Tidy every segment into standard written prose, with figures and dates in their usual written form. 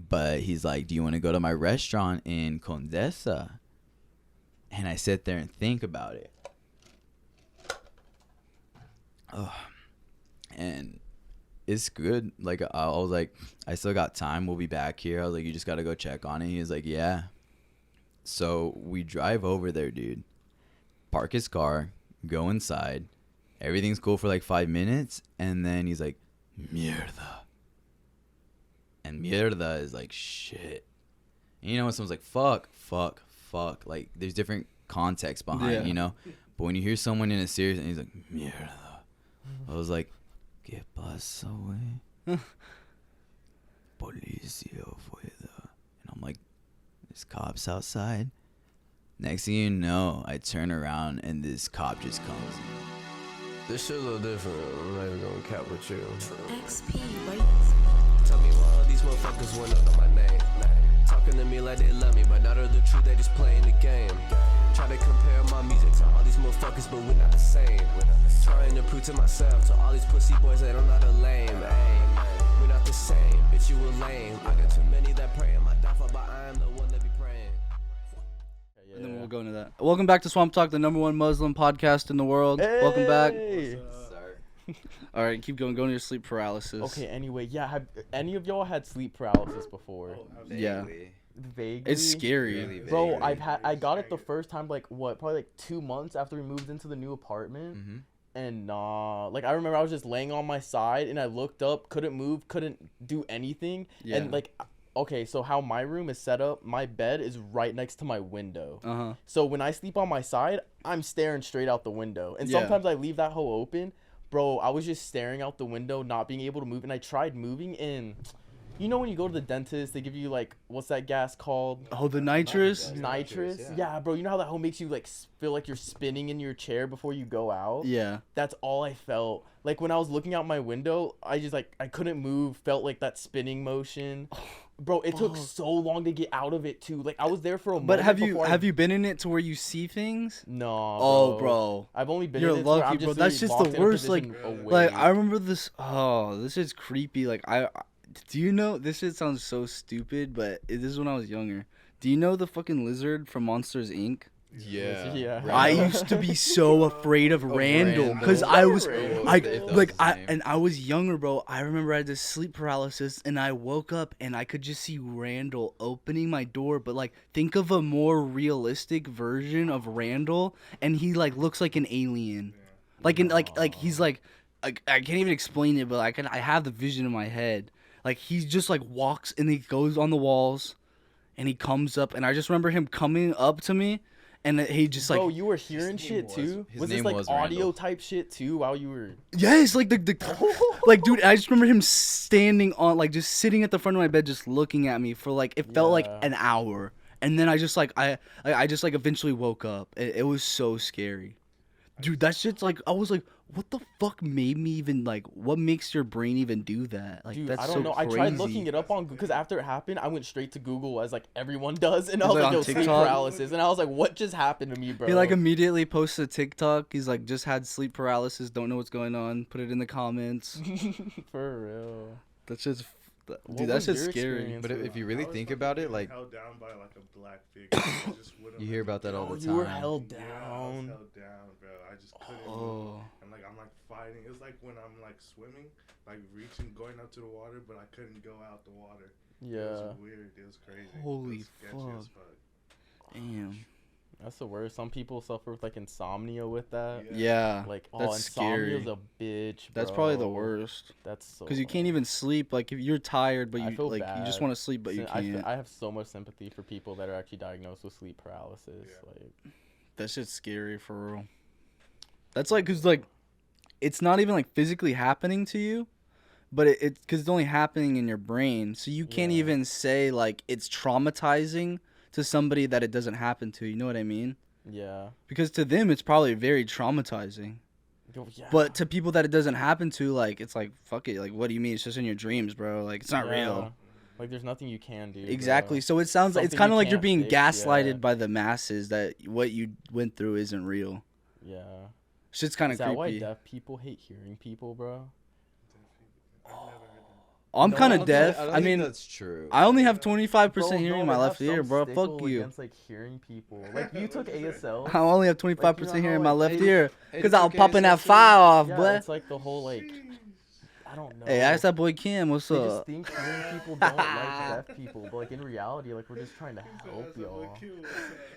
But he's like, do you want to go to my restaurant in Condesa? And I sit there and think about it. And it's good. Like, I was like, I still got time. We'll be back here. I was like, you just got to go check on it. He was like, yeah. So we drive over there, dude. Park his car. Go inside. Everything's cool for like 5 minutes. And then he's like, mierda. And mierda is like shit. And you know when someone's like, fuck. Like, there's different context behind, you know? But when you hear someone in a serious, and he's like, mierda. I was like, ¿qué pasó, güey? Policía afuera. And I'm like, there's cops outside. Next thing you know, I turn around and this cop just comes in. This shit a little different. I'm not even gonna cap with you. XP, right? Tell me why all these motherfuckers went under my name. Talking to me like they love me, but not of the truth, they just playing the game. Try to compare my music to all these motherfuckers, but we're not the same. Trying to prove to myself, to all these pussy boys that I'm not a lame. We're not the same, bitch, you a lame. I got too many that pray in my downfall, but I am the one that be praying. And then we'll go into that. Welcome back to Swamp Talk, the #1 Muslim podcast in the world. Hey! Welcome back. Sorry. All right, keep going. Go into your sleep paralysis. Okay, anyway, yeah, have any of y'all had sleep paralysis before? Yeah. Vaguely. It's scary. Really Bro, vaguely. I got it the first time, like, probably like 2 months after we moved into the new apartment. Mm-hmm. And like, I remember I was just laying on my side and I looked up, couldn't move, couldn't do anything. Yeah. And like, okay, so how my room is set up, my bed is right next to my window. Uh-huh. So when I sleep on my side, I'm staring straight out the window. And Yeah. sometimes I leave that hole open. Bro, I was just staring out the window, not being able to move. And I tried moving in. You know when you go to the dentist, they give you, like, what's that gas called? Oh, the nitrous? Nitrous? Yeah, bro. You know how that hole makes you, like, feel like you're spinning in your chair before you go out? Yeah. That's all I felt. Like, when I was looking out my window, I just, like, I couldn't move. Felt like that spinning motion. Bro, it took so long to get out of it, too. Like, I was there for a moment. But before have you been in it to where you see things? No, Oh, bro. I've only been You're in it to where lucky, I'm bro. just That's literally just the locked in a worst. Like, position like away. I remember this. Oh, this is creepy. Like, do you know? This shit sounds so stupid, but this is when I was younger. Do you know the fucking lizard from Monsters Inc? Yeah. Yeah. I used to be so afraid of Randall because I was I was younger, bro. I remember I had this sleep paralysis and I woke up and I could just see Randall opening my door, but like think of a more realistic version of Randall and he like looks like an alien. Like in like he's like I can't even explain it, but I have the vision in my head. Like he just like walks and he goes on the walls and he comes up and I just remember him coming up to me. And he just like, bro, you were hearing shit too. Was this like audio Randall. type shit too while you were? yes, like the like, dude, I just remember him standing on, like, just sitting at the front of my bed, just looking at me for like it felt like an hour, and then I just like I just like eventually woke up. It was so scary, dude. That shit's like I was like, what the fuck made me even like? What makes your brain even do that? Like, Dude, that's I don't so know. crazy. I tried looking it up on because after it happened, I went straight to Google as like everyone does, and I Was was it like, on "Yo, sleep TikTok? paralysis," and I was like, "What just happened to me, bro?" He like immediately posted a TikTok. He's like, just had sleep paralysis. Don't know what's going on. Put it in the comments. For real. That's just, What dude. That's was just your scary. experience But if you really think about it, like, held down by like a black figure. I just wouldn't you let hear me about that go. all the you were time. held Yeah, I was down. held down, bro. I just couldn't move. Oh. And like I'm like fighting. It's like when I'm like swimming, like reaching, going up to the water, but I couldn't go out the water. It Yeah, was weird. It was crazy. Holy it was sketchy as fuck. Damn. that's the worst. Some people suffer with like insomnia with that. Yeah. Like, that's insomnia's scary. a bitch. That's probably the bro. worst. That's so. Because you can't even sleep. Like if you're tired, but I you feel like you just bad. want to sleep, but you can't. I have so much sympathy for people that are actually diagnosed with sleep paralysis. Yeah. Like, That shit's scary for real. That's like, cause like, it's not even like physically happening to you, but it's cause it's only happening in your brain. So you can't Yeah. even say like it's traumatizing to somebody that it doesn't happen to. You know what I mean? yeah. Because to them it's probably very traumatizing. Yo, yeah. But to people that it doesn't happen to, like it's like fuck it. Like what do you mean? It's just in your dreams, bro. Like it's not Yeah. real. Like, there's nothing you can do. Exactly. Bro. So it sounds like it's Something kind you of like you're can't being fix, gaslighted yeah. by the masses that what you went through isn't real. Yeah. Shit's kind Is of that why creepy. deaf people hate hearing people, bro? I've never heard that. I'm No, kind I of don't deaf. I don't I think mean, that's true. I only have 25% Bro, hearing no, in my they have left ear, some bro. stickle Fuck you. Against like hearing people. Like you took ASL. I only have Like, 25% you know hearing how, in my like, left hey, ear. hey, Because it's I'm okay, popping that it's okay. fire off, Yeah, boy. it's like the whole like I don't know. Hey, ask that boy Kim. What's They just up? think hearing people don't like deaf people, but like in reality, like we're just trying to help y'all.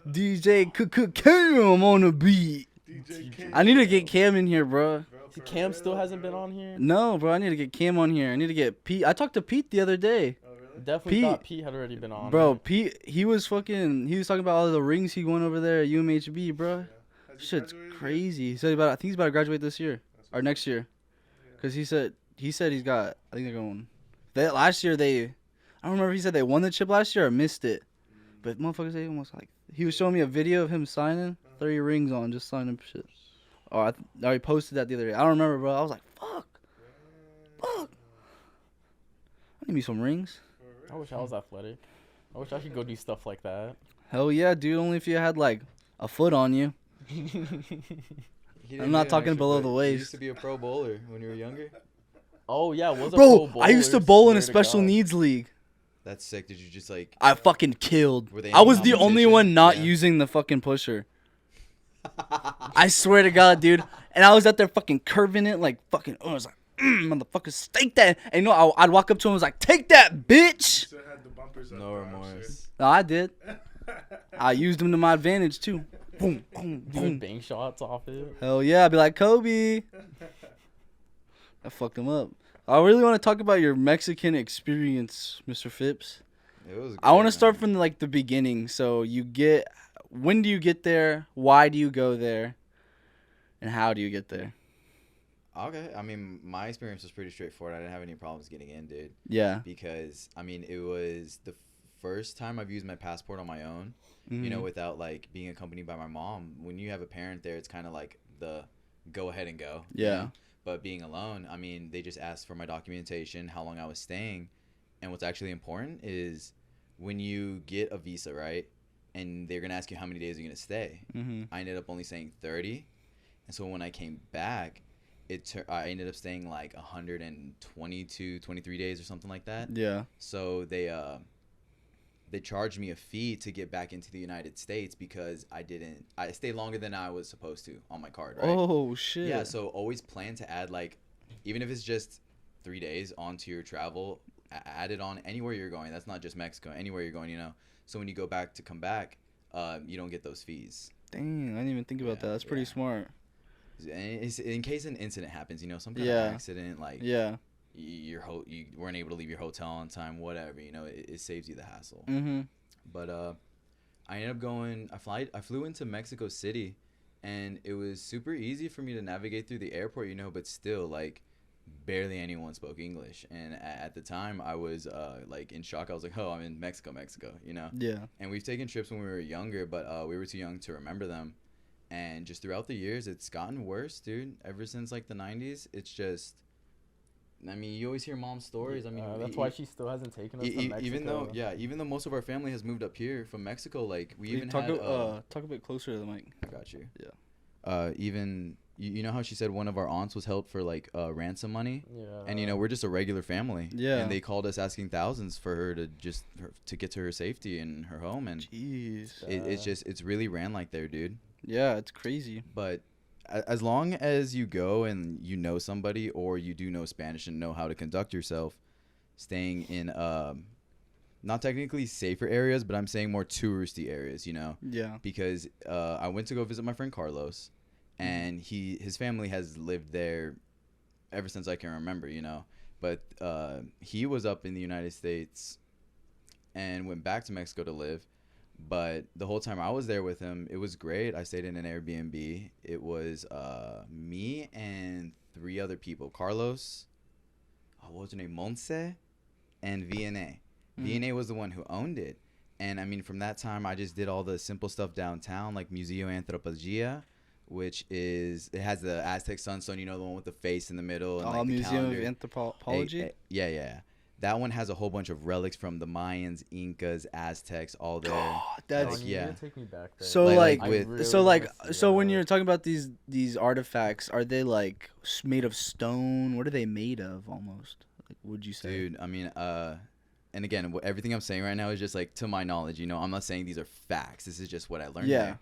DJ Cam on the beat. DJ Cam. I need to get Cam in here, bro. See, Cam still hasn't been on here. No, bro, I need to get Cam on here. I need to get Pete. I talked to Pete the other day. Oh, really? Definitely Pete- thought Pete had already been on. Bro, right? Pete, he was talking about all the rings he won over there at UMHB, bro. Yeah. Has he Shit's graduated yet? crazy. He said I think he's about to graduate this year That's or what's next up. year. Yeah. Cause he said he's got. I think they're going. Last year I don't remember if he said they won the chip last year or missed it. But motherfuckers, they almost like he was showing me a video of him signing 30 rings on, just signing shit. Oh, I already posted that the other day. I don't remember, bro. I was like, fuck. I need me some rings. I wish I was athletic. I wish I could go do stuff like that. Hell yeah, dude. Only if you had like a foot on you. He didn't I'm not need an talking extra below foot. the You waist. used to be a pro bowler when you were younger. Oh yeah, was a Bro, pro I used to bowler, bowl in a swear to special God. needs league. That's sick. Did you just like? I fucking killed. Were they I in was the only competition? one not Yeah. using the fucking pusher. I swear to God, dude. And I was out there fucking curving it like fucking. I was like, motherfucker, take that. And you know, I'd walk up to him and was like, take that, bitch. Still had the bumpers up, No bro, I'm remorse. No, I did. I used them to my advantage too. Boom, boom, Doing boom. bank shots off it. Hell yeah, I'd be like Kobe. I fucked him up. I really want to talk about your Mexican experience, Mr. Phipps. It was. I want to great, start man. from like the beginning. So when do you get there? Why do you go there? And how do you get there? Okay, I mean, my experience was pretty straightforward. I didn't have any problems getting in, dude. Yeah. Because I mean, it was the first time I've used my passport on my own. Mhm. You know, without like being accompanied by my mom. When you have a parent there, it's kind of like the go ahead and go. you Yeah. know? But being alone, I mean, they just asked for my documentation, how long I was staying, and what's actually important is when you get a visa, right? And they're gonna ask you how many days you're gonna stay. Mhm. I ended up only saying 30, and so when I came back, I ended up staying like 122, 23 days or something like that. Yeah. So they charged me a fee to get back into the United States because I stayed longer than I was supposed to on my card, right? Oh shit. Yeah, so always plan to add like, even if it's just 3 days onto your travel, add it on anywhere you're going. That's not just Mexico, anywhere you're going, you know. So when you go back to come back, you don't get those fees. Dang, I didn't even think about Yeah, that. That's pretty yeah. smart. And it's in case an incident happens, you know, some kind Yeah. of accident, like Yeah. you weren't able to leave your hotel on time, whatever, you know, it saves you the hassle. Mhm. But I ended up going. I flew into Mexico City, and it was super easy for me to navigate through the airport, you know. But still, like, barely anyone spoke English, and at the time, I was like in shock. I was like, "Oh, I'm in Mexico, you know." Yeah. And we've taken trips when we were younger, but we were too young to remember them. And just throughout the years, it's gotten worse, dude. Ever since like the '90s, it's just. I mean, you always hear mom's stories. I mean, That's why she still hasn't taken us to Mexico. even though most of our family has moved up here from Mexico, like we even talk had. talk a bit closer to the mic. I got you. Yeah. Even you know how she said one of our aunts was held for like ransom money, Yeah. and you know we're just a regular family. Yeah. And they called us asking thousands for her to to get to her safety in her home, and Jeez. it's really ran like there, dude. Yeah, it's crazy. But as long as you go and you know somebody, or you do know Spanish and know how to conduct yourself, staying in not technically safer areas, but I'm saying more touristy areas, you know. Yeah. Because I went to go visit my friend Carlos, and his family has lived there ever since I can remember, you know. But he was up in the United States and went back to Mexico to live. But the whole time I was there with him, it was great. I stayed in an Airbnb. It was me and 3 other people. Carlos, what was her name? Monse, and VNA. VNA was the one who owned it. And I mean, from that time, I just did all the simple stuff downtown, like Museo Anthropologia, which it has the Aztec sunstone, you know, the one with the face in the middle. And, like, the Museum calendar. of Anthropology. Yeah. That one has a whole bunch of relics from the Mayans, Incas, Aztecs, all there. That's Like, yeah. Take me back there. so Like, like, with- I really so like wanna see so when that. you're talking about these artifacts, are they like made of stone? What are they made of almost? Like, would you say? Dude, I mean, and again, everything I'm saying right now is just like to my knowledge. You know, I'm not saying these are facts. This is just what I learned. Yeah. There.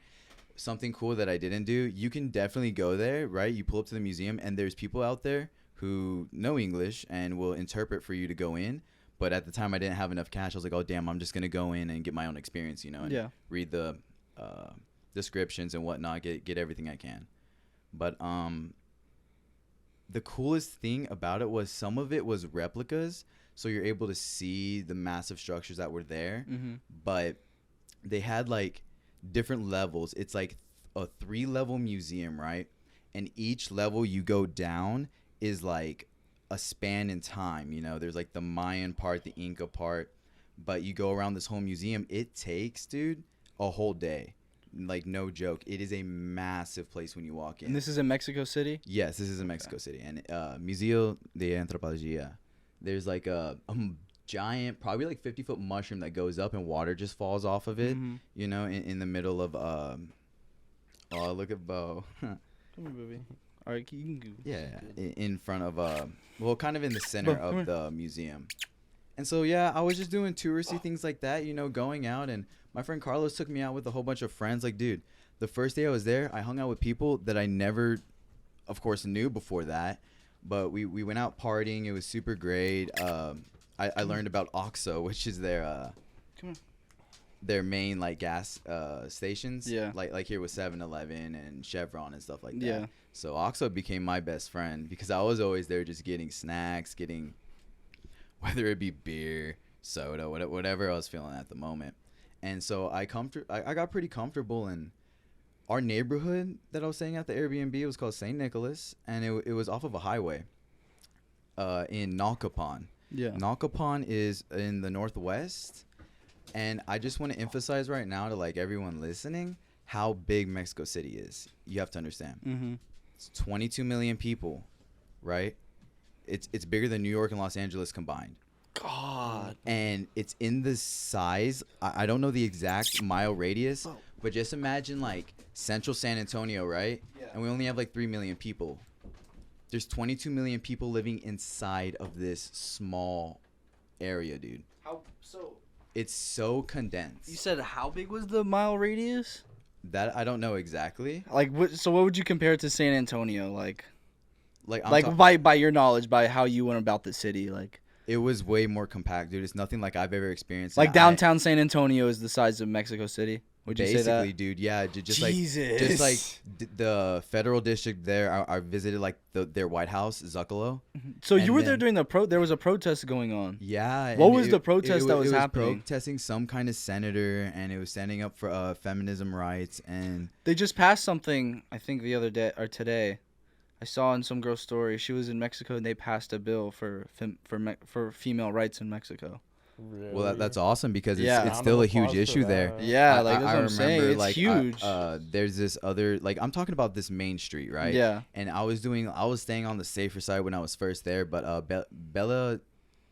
Something cool that I didn't do. You can definitely go there, right? You pull up to the museum, and there's people out there who know English and will interpret for you to go in. But at the time, I didn't have enough cash. I was like, oh damn, I'm just gonna go in and get my own experience, you know, and read the descriptions and whatnot, get everything I can. But the coolest thing about it was some of it was replicas, so you're able to see the massive structures that were there. But they had like different levels. It's like a 3-level museum, right? And each level you go down is like a span in time, you know. There's like the Mayan part, the Inca part, but you go around this whole museum. It takes, dude, a whole day. Like, no joke. It is a massive place when you walk in. And this is in Mexico City? Yes, this is in Mexico City. And Museo de Antropología. There's like a giant, probably like 50-foot mushroom that goes up and water just falls off of it, you know, in the middle of, oh, look at Bo. Come here, baby. All right, you can go. Yeah, in front of, well, kind of in the center of the museum. And so, yeah, I was just doing touristy things like that, you know, going out. And my friend Carlos took me out with a whole bunch of friends. Like, dude, the first day I was there, I hung out with people that I never, of course, knew before that. But we went out partying. It was super great. I learned about OXXO, which is their main like gas stations. Yeah. Like here with 7-Eleven and Chevron and stuff like that. Yeah. So OXXO became my best friend because I was always there just getting snacks, getting whether it be beer, soda, whatever I was feeling at the moment. And so I got pretty comfortable in our neighborhood that I was staying at the Airbnb. It was called St. Nicholas, and it was off of a highway in Naucalpan. Yeah. Naucalpan is in the northwest, and I just want to emphasize right now to like everyone listening how big Mexico City is. You have to understand. It's 22 million people, right? It's bigger than New York and Los Angeles combined. God. And it's in the size. I don't know the exact mile radius, but just imagine like central San Antonio, right? Yeah. And we only have like 3 million people. There's 22 million people living inside of this small area, dude. How so? It's so condensed. You said how big was the mile radius? That I don't know exactly. Like, so what would you compare it to San Antonio? Like I'm by your knowledge, by how you went about the city, like. It was way more compact, dude. It's nothing like I've ever experienced. Like downtown San Antonio is the size of Mexico City. Would you say that? Basically, dude. Yeah, just like the federal district there. I visited like their White House, Zocalo. So you were there during there was a protest going on. Yeah. What was the protest that was happening? Protesting some kind of senator, and it was standing up for feminism rights. And they just passed something, I think, the other day or today. I saw in some girl's story she was in Mexico and they passed a bill for female rights in Mexico. Really? Well, that's awesome because it's still a huge issue there. Yeah, like that's what I'm saying. It's like, huge. There's this other, like, I'm talking about this main street, right? Yeah. And I was staying on the safer side when I was first there, but Bella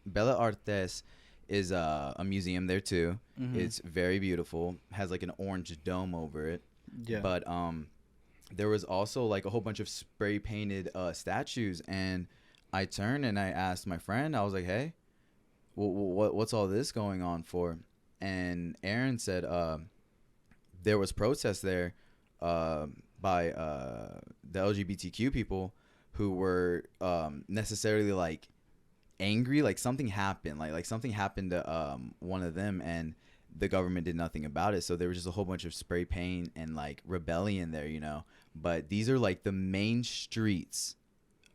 Artes is a museum there too. It's very beautiful. Has like an orange dome over it. Yeah. But there was also like a whole bunch of spray painted statues, and I turned and I asked my friend, I was like, hey, what's all this going on for? And Aaron said there was protests there by the LGBTQ people who were necessarily like angry, like something happened, like something happened to one of them, and the government did nothing about it. So there was just a whole bunch of spray paint and like rebellion there, you know. But these are like the main streets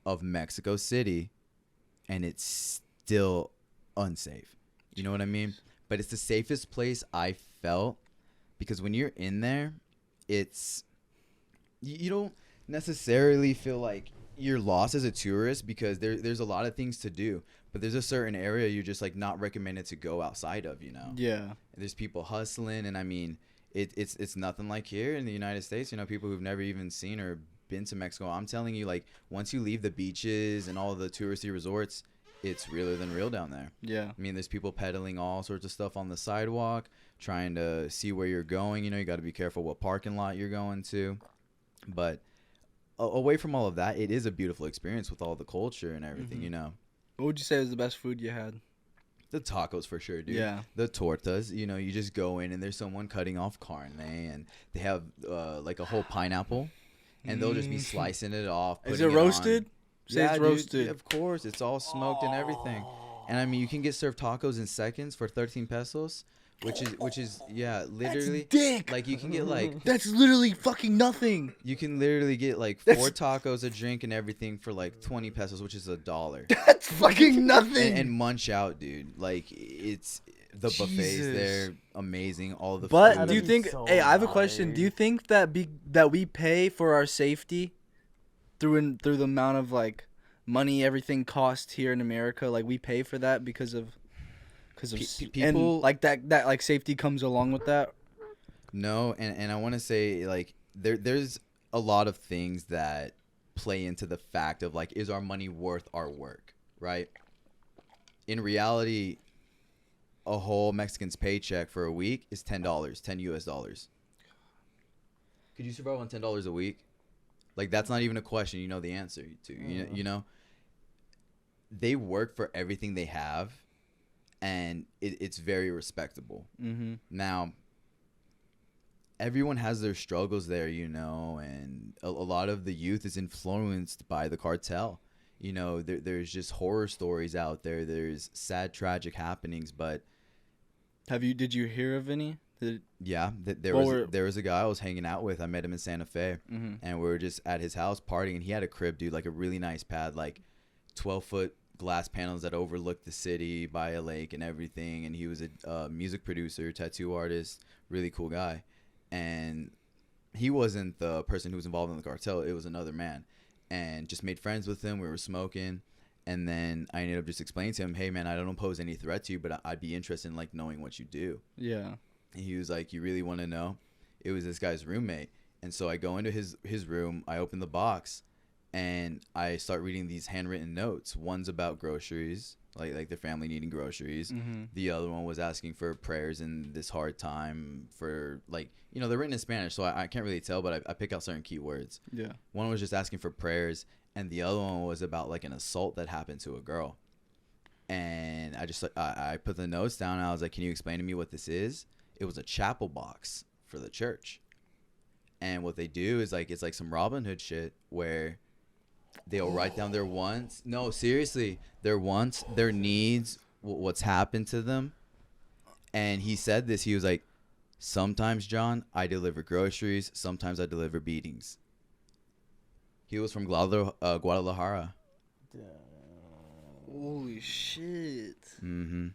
of Mexico City, and it's still unsafe. You know what I mean? But it's the safest place I felt, because when you're in there, it's you don't necessarily feel like you're lost as a tourist, because there's a lot of things to do, but there's a certain area you're just like not recommended to go outside of, you know. Yeah. And there's people hustling, and I mean, it's nothing like here in the United States, you know, people who've never even seen or been to Mexico. I'm telling you, like, once you leave the beaches and all the touristy resorts, it's realer than real down there. Yeah. I mean, there's people peddling all sorts of stuff on the sidewalk, trying to see where you're going. You know, you got to be careful what parking lot you're going to. But away from all of that, it is a beautiful experience with all the culture and everything, you know. What would you say was the best food you had? The tacos for sure, dude. Yeah. The tortas, you know, you just go in and there's someone cutting off carne and they have like a whole pineapple and they'll just be slicing it off. Is it putting roasted? On. Say Yeah, it's dude, roasted. of course. It's all smoked and everything. And I mean, you can get served tacos in seconds for 13 pesos, which is yeah, literally dick. like you can get like That's literally fucking nothing. you can literally get like 4 tacos, a drink and everything for like 20 pesos, which is $1. That's fucking nothing. And munch out, dude. Like it's the buffets Jesus. there, amazing. All the But food. do you be think? so Hey, I have a question. nice. Do you think that we pay for our safety through the amount of like money everything costs here in America? Like we pay for that because of people and like that like safety comes along with that. No, and I want to say like there's a lot of things that play into the fact of like, is our money worth our work, right? In reality, a whole Mexican's paycheck for a week is $10, 10 US dollars. Could you survive on $10 a week? Like that's not even a question. You know the answer to. You know, they work for everything they have, and it's very respectable. Mm-hmm. Now, everyone has their struggles there, you know, and a lot of the youth is influenced by the cartel. You know, there's just horror stories out there. There's sad, tragic happenings, but Did you hear of any? yeah, there was a guy I was hanging out with. I met him in Santa Fe, and we were just at his house partying. And he had a crib, dude, like a really nice pad, like 12-foot glass panels that overlooked the city by a lake and everything. And he was a music producer, tattoo artist, really cool guy. And he wasn't the person who was involved in the cartel. It was another man, and just made friends with him. We were smoking. And then I ended up just explaining to him, hey, man, I don't pose any threat to you, but I'd be interested in, like, knowing what you do. Yeah. And he was like, you really want to know? It was this guy's roommate. And so I go into his room. I open the box, and I start reading these handwritten notes. One's about groceries, like their family needing groceries. Mm-hmm. The other one was asking for prayers in this hard time for, like, you know, they're written in Spanish, so I can't really tell, but I pick out certain keywords. Yeah. One was just asking for prayers, and the other one was about like an assault that happened to a girl. And I put the notes down, and I was like, can you explain to me what this is? It was a chapel box for the church. And what they do is like, it's like some Robin Hood shit where they'll write down their wants. No, seriously, their wants, their needs, what's happened to them. And he said this, he was like, sometimes, John, I deliver groceries. Sometimes I deliver beatings. He was from Guadalajara. Holy shit. Mm-hmm.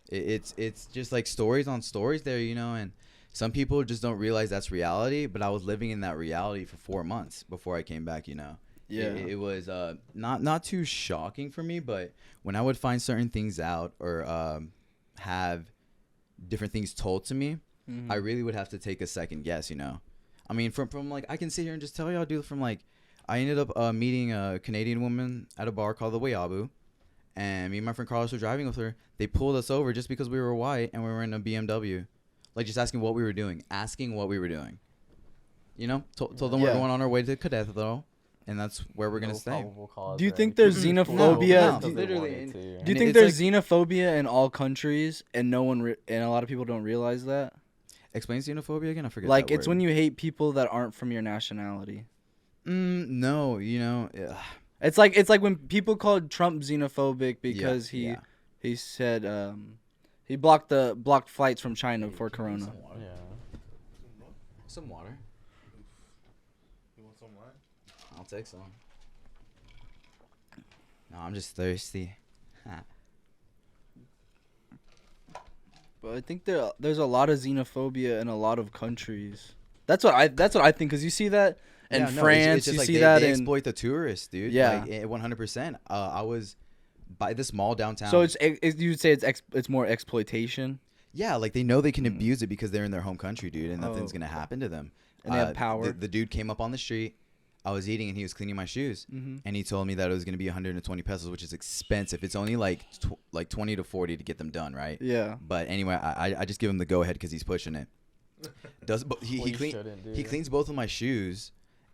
It's just like stories on stories there, you know, and some people just don't realize that's reality, but I was living in that reality for 4 months before I came back, you know. Yeah. It was not too shocking for me, but when I would find certain things out or have different things told to me, I really would have to take a second guess, you know. I mean, from like, I can sit here and just tell y'all, dude, from like, I ended up meeting a Canadian woman at a bar called the Wayabu. And me and my friend Carlos were driving with her. They pulled us over just because we were white and we were in a BMW. Like, just asking what we were doing. You know? Told them we're going on our way to Querétaro. And that's where we're going to stay. Do you think there's xenophobia? No, literally. Do you think there's xenophobia in all countries and and a lot of people don't realize that? Explain xenophobia again? I forget Like, that it's word. when you hate people that aren't from your nationality. No, you know. It's like when people called Trump xenophobic because yeah. he said he blocked flights from China for Corona. Yeah. Some water. You want some wine? I'll take some. No, I'm just thirsty. But I think there's a lot of xenophobia in a lot of countries. That's what I think, because you see that in France, it's just you like see they that in. exploit the tourists, dude. Yeah. like, 100%. I was by this mall downtown. So you'd say it's more exploitation, yeah, like they know they can abuse it because they're in their home country, dude, and nothing's gonna happen to them. And they have power. The dude came up on the street. I was eating and he was cleaning my shoes, and he told me that it was gonna be 120 pesos, which is expensive. It's only like 20 to 40 to get them done, right? Yeah. But anyway, I just give him the go ahead because he's pushing it. He cleans both of my shoes,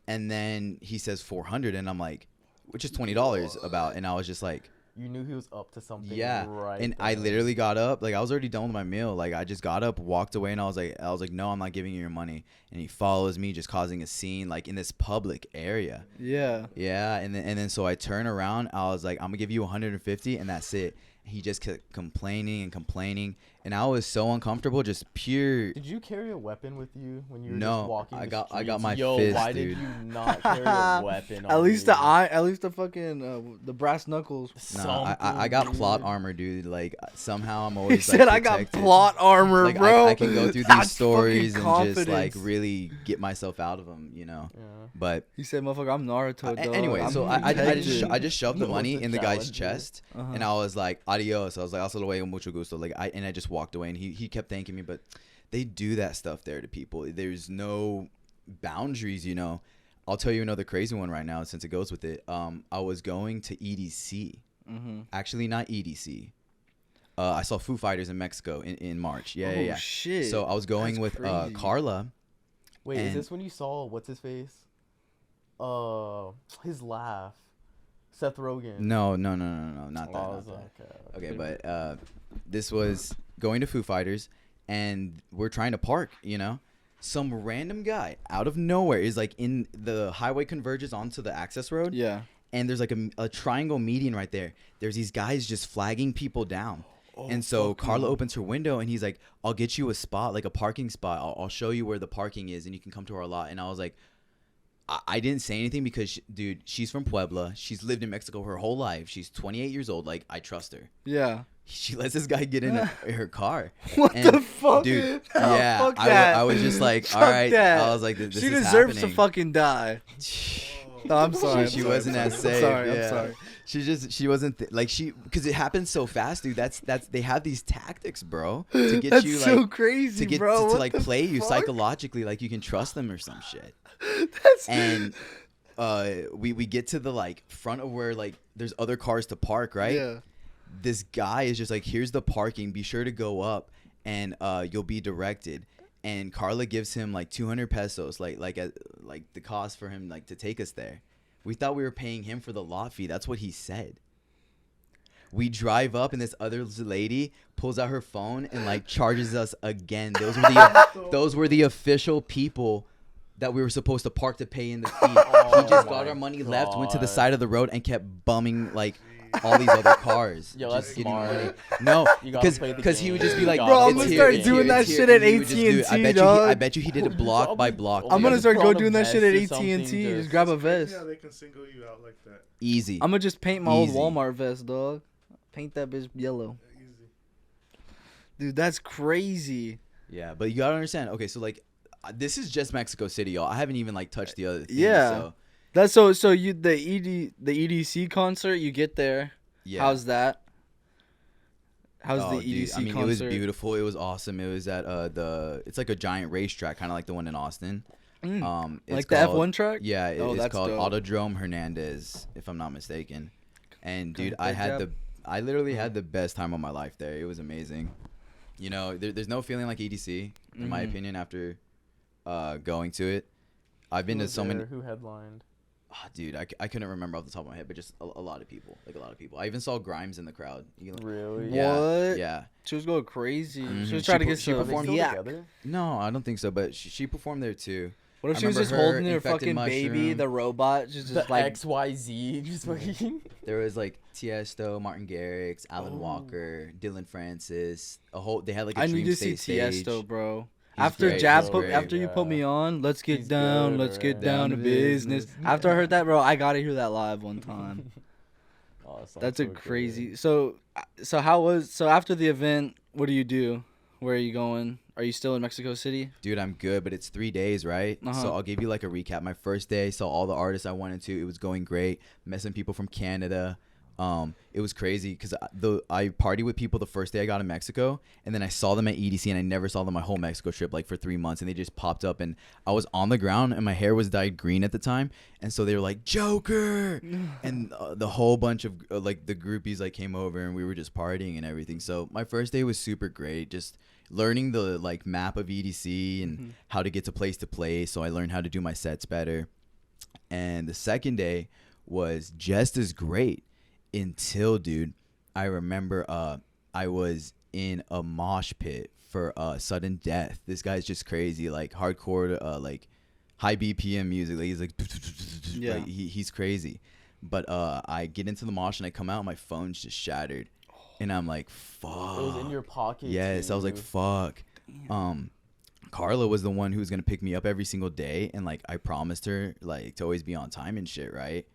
and then he says 400, and I'm like, which is $20 about. And I was just like, You knew he was up to something. yeah. Right. And I literally got up, like I was already done with my meal. Like I just got up, walked away, and I was like, no, I'm not giving you your money. And he follows me, just causing a scene, like in this public area. Yeah. Yeah. And then so I turn around. I was like, I'm gonna give you 150, and that's it. He just kept complaining and complaining, and I was so uncomfortable, just pure. Did you carry a weapon with you when you were No, just walking? I the got streets? my Yo, fist, why dude. did you not carry a weapon? At on least you? at least the fucking the brass knuckles. Nah, I got Something, plot dude. armor, dude. Like somehow I'm He always. said, like, "I got protected. plot armor, Like, bro." I can go through That's these stories fucking and just like confidence. really get myself out of them, you know. Yeah. But He said, "Motherfucker, I'm Naruto." Dog. anyway, I'm so I protected." just shoved the No, money it's a in the guy's challenge, dude. chest, Uh-huh. and I was like, "Adios." I was like, "Hasta luego, mucho gusto." Like I just walked away, and he kept thanking me, but they do that stuff there to people. There's no boundaries, you know. I'll tell you another crazy one right now since it goes with it. I was going to EDC. Mhm. Actually, not EDC. I saw Foo Fighters in Mexico in March. Yeah, Oh yeah. shit. So I was going That's with crazy. Carla. Wait, is And- this when you saw what's his face? His laugh. Seth Rogen. No, not that. Oh, I Not was that. like, Okay, but this was going to Foo Fighters, and we're trying to park, you know. Some random guy out of nowhere is like in the highway converges onto the access road, Yeah. and there's like a triangle median right there. There's these guys just flagging people down. And so Carla opens her window, and he's like, I'll get you a spot, like a parking spot. I'll show you where the parking is, and you can come to our lot. And I was like, I didn't say anything because, dude, she's from Puebla. She's lived in Mexico her whole life. She's 28 years old. Like, I trust her. Yeah. She lets this guy get in her car. What And, the fuck? dude? No, Yeah, fuck that. I was just like, Fuck all right. that. I was like, this She is deserves happening. to fucking die. No, I'm sorry. She I'm sorry, wasn't I'm as sorry. safe. I'm sorry. yeah. I'm sorry. She wasn't like because it happens so fast, dude. That's they have these tactics, bro, to get That's you so like crazy, to get bro. to What like the play you fuck? psychologically, like you can trust them or some shit. That's And we get to the like front of where like there's other cars to park, right? Yeah. This guy is just like, here's the parking. Be sure to go up, and you'll be directed. And Carla gives him like 200 pesos, like the cost for him like to take us there. We thought we were paying him for the lot fee. That's what he said. We drive up, and this other lady pulls out her phone and like charges us again. Those were the official people that we were supposed to park to pay in the fee. He just got our money, left, went to the side of the road, and kept bumming like all these other cars. Yo, just that's getting smart. money. No, You gotta play the because he would just be game. like, Bro, I'm "It's gonna here, start it's doing here, that it's shit here," at and he would just do it. AT&T, I dog. bet you he did it block by block. I'm gonna dude. start Put go on a doing that shit at vest or AT&T. something, Just grab a It's crazy vest. how they can single you out like that. Easy. I'm gonna just paint my old Easy. Walmart vest, dog. Paint that bitch yellow. Easy. Dude, that's crazy. Yeah, but you gotta understand. Okay, so like, this is just Mexico City, y'all. I haven't even like touched the other things. Yeah. So, That's so you the EDC concert, you get there. yeah. How's that? How's Oh, the dude, EDC I mean, concert? it was beautiful. It was awesome. It was at it's like a giant racetrack, kind of like the one in Austin. It's Like the called- F1 track? Yeah, Oh, it's that's called dope. Autodrome Hernandez, if I'm not mistaken. And dude, Good job. I literally had the best time of my life there. It was amazing. You know, there's no feeling like EDC in my Mhm. opinion after going to it. I've been Who to was so many. there? Who headlined? Dude, I couldn't remember off the top of my head, but just a lot of people, like a lot of people. I even saw Grimes in the crowd. Really? Yeah, What? yeah. She was going crazy. Mhm. She was She trying to per- get she some. Are they still Yeah. together? No, I don't think so. But she performed there too. What if I she was remember just her, holding her Infected fucking baby, Mushroom. the robot, just The like XYZ just fucking. There was like Tiesto, Martin Garrix, Alan Oh. Walker, Dylan Francis. They had like a I Dream need to see State stage. Tiesto, bro. He's After great, Jab he's put, great. after you put me on, let's get He's down, good, let's get right? down to business. After I heard that, bro, I gotta hear that live one time. Oh, that sounds That's a so good. crazy. So after the event, what do you do? Where are you going? Are you still in Mexico City? Dude, I'm good, but it's 3 days, right? Uh-huh. So I'll give you like a recap. My first day, saw all the artists I wanted to. It was going great. Met some people from Canada. It was crazy because I partied with people the first day I got in Mexico, and then I saw them at EDC, and I never saw them my whole Mexico trip, like for 3 months, and they just popped up, and I was on the ground, and my hair was dyed green at the time, and so they were like, Joker, and the whole bunch of like the groupies like came over, and we were just partying and everything. So my first day was super great, just learning the like map of EDC and how to get to place, so I learned how to do my sets better. And the second day was just as great until, dude, I remember I was in a mosh pit for Sudden Death. This guy's just crazy, like hardcore, like high BPM music. Like he's like, Yeah. like he's crazy. But I get into the mosh and I come out, my phone's just shattered, and I'm like, fuck. It was in your pocket. Yes, too. I was like, fuck. Carla was the one who was gonna pick me up every single day, and like I promised her like to always be on time and shit, right?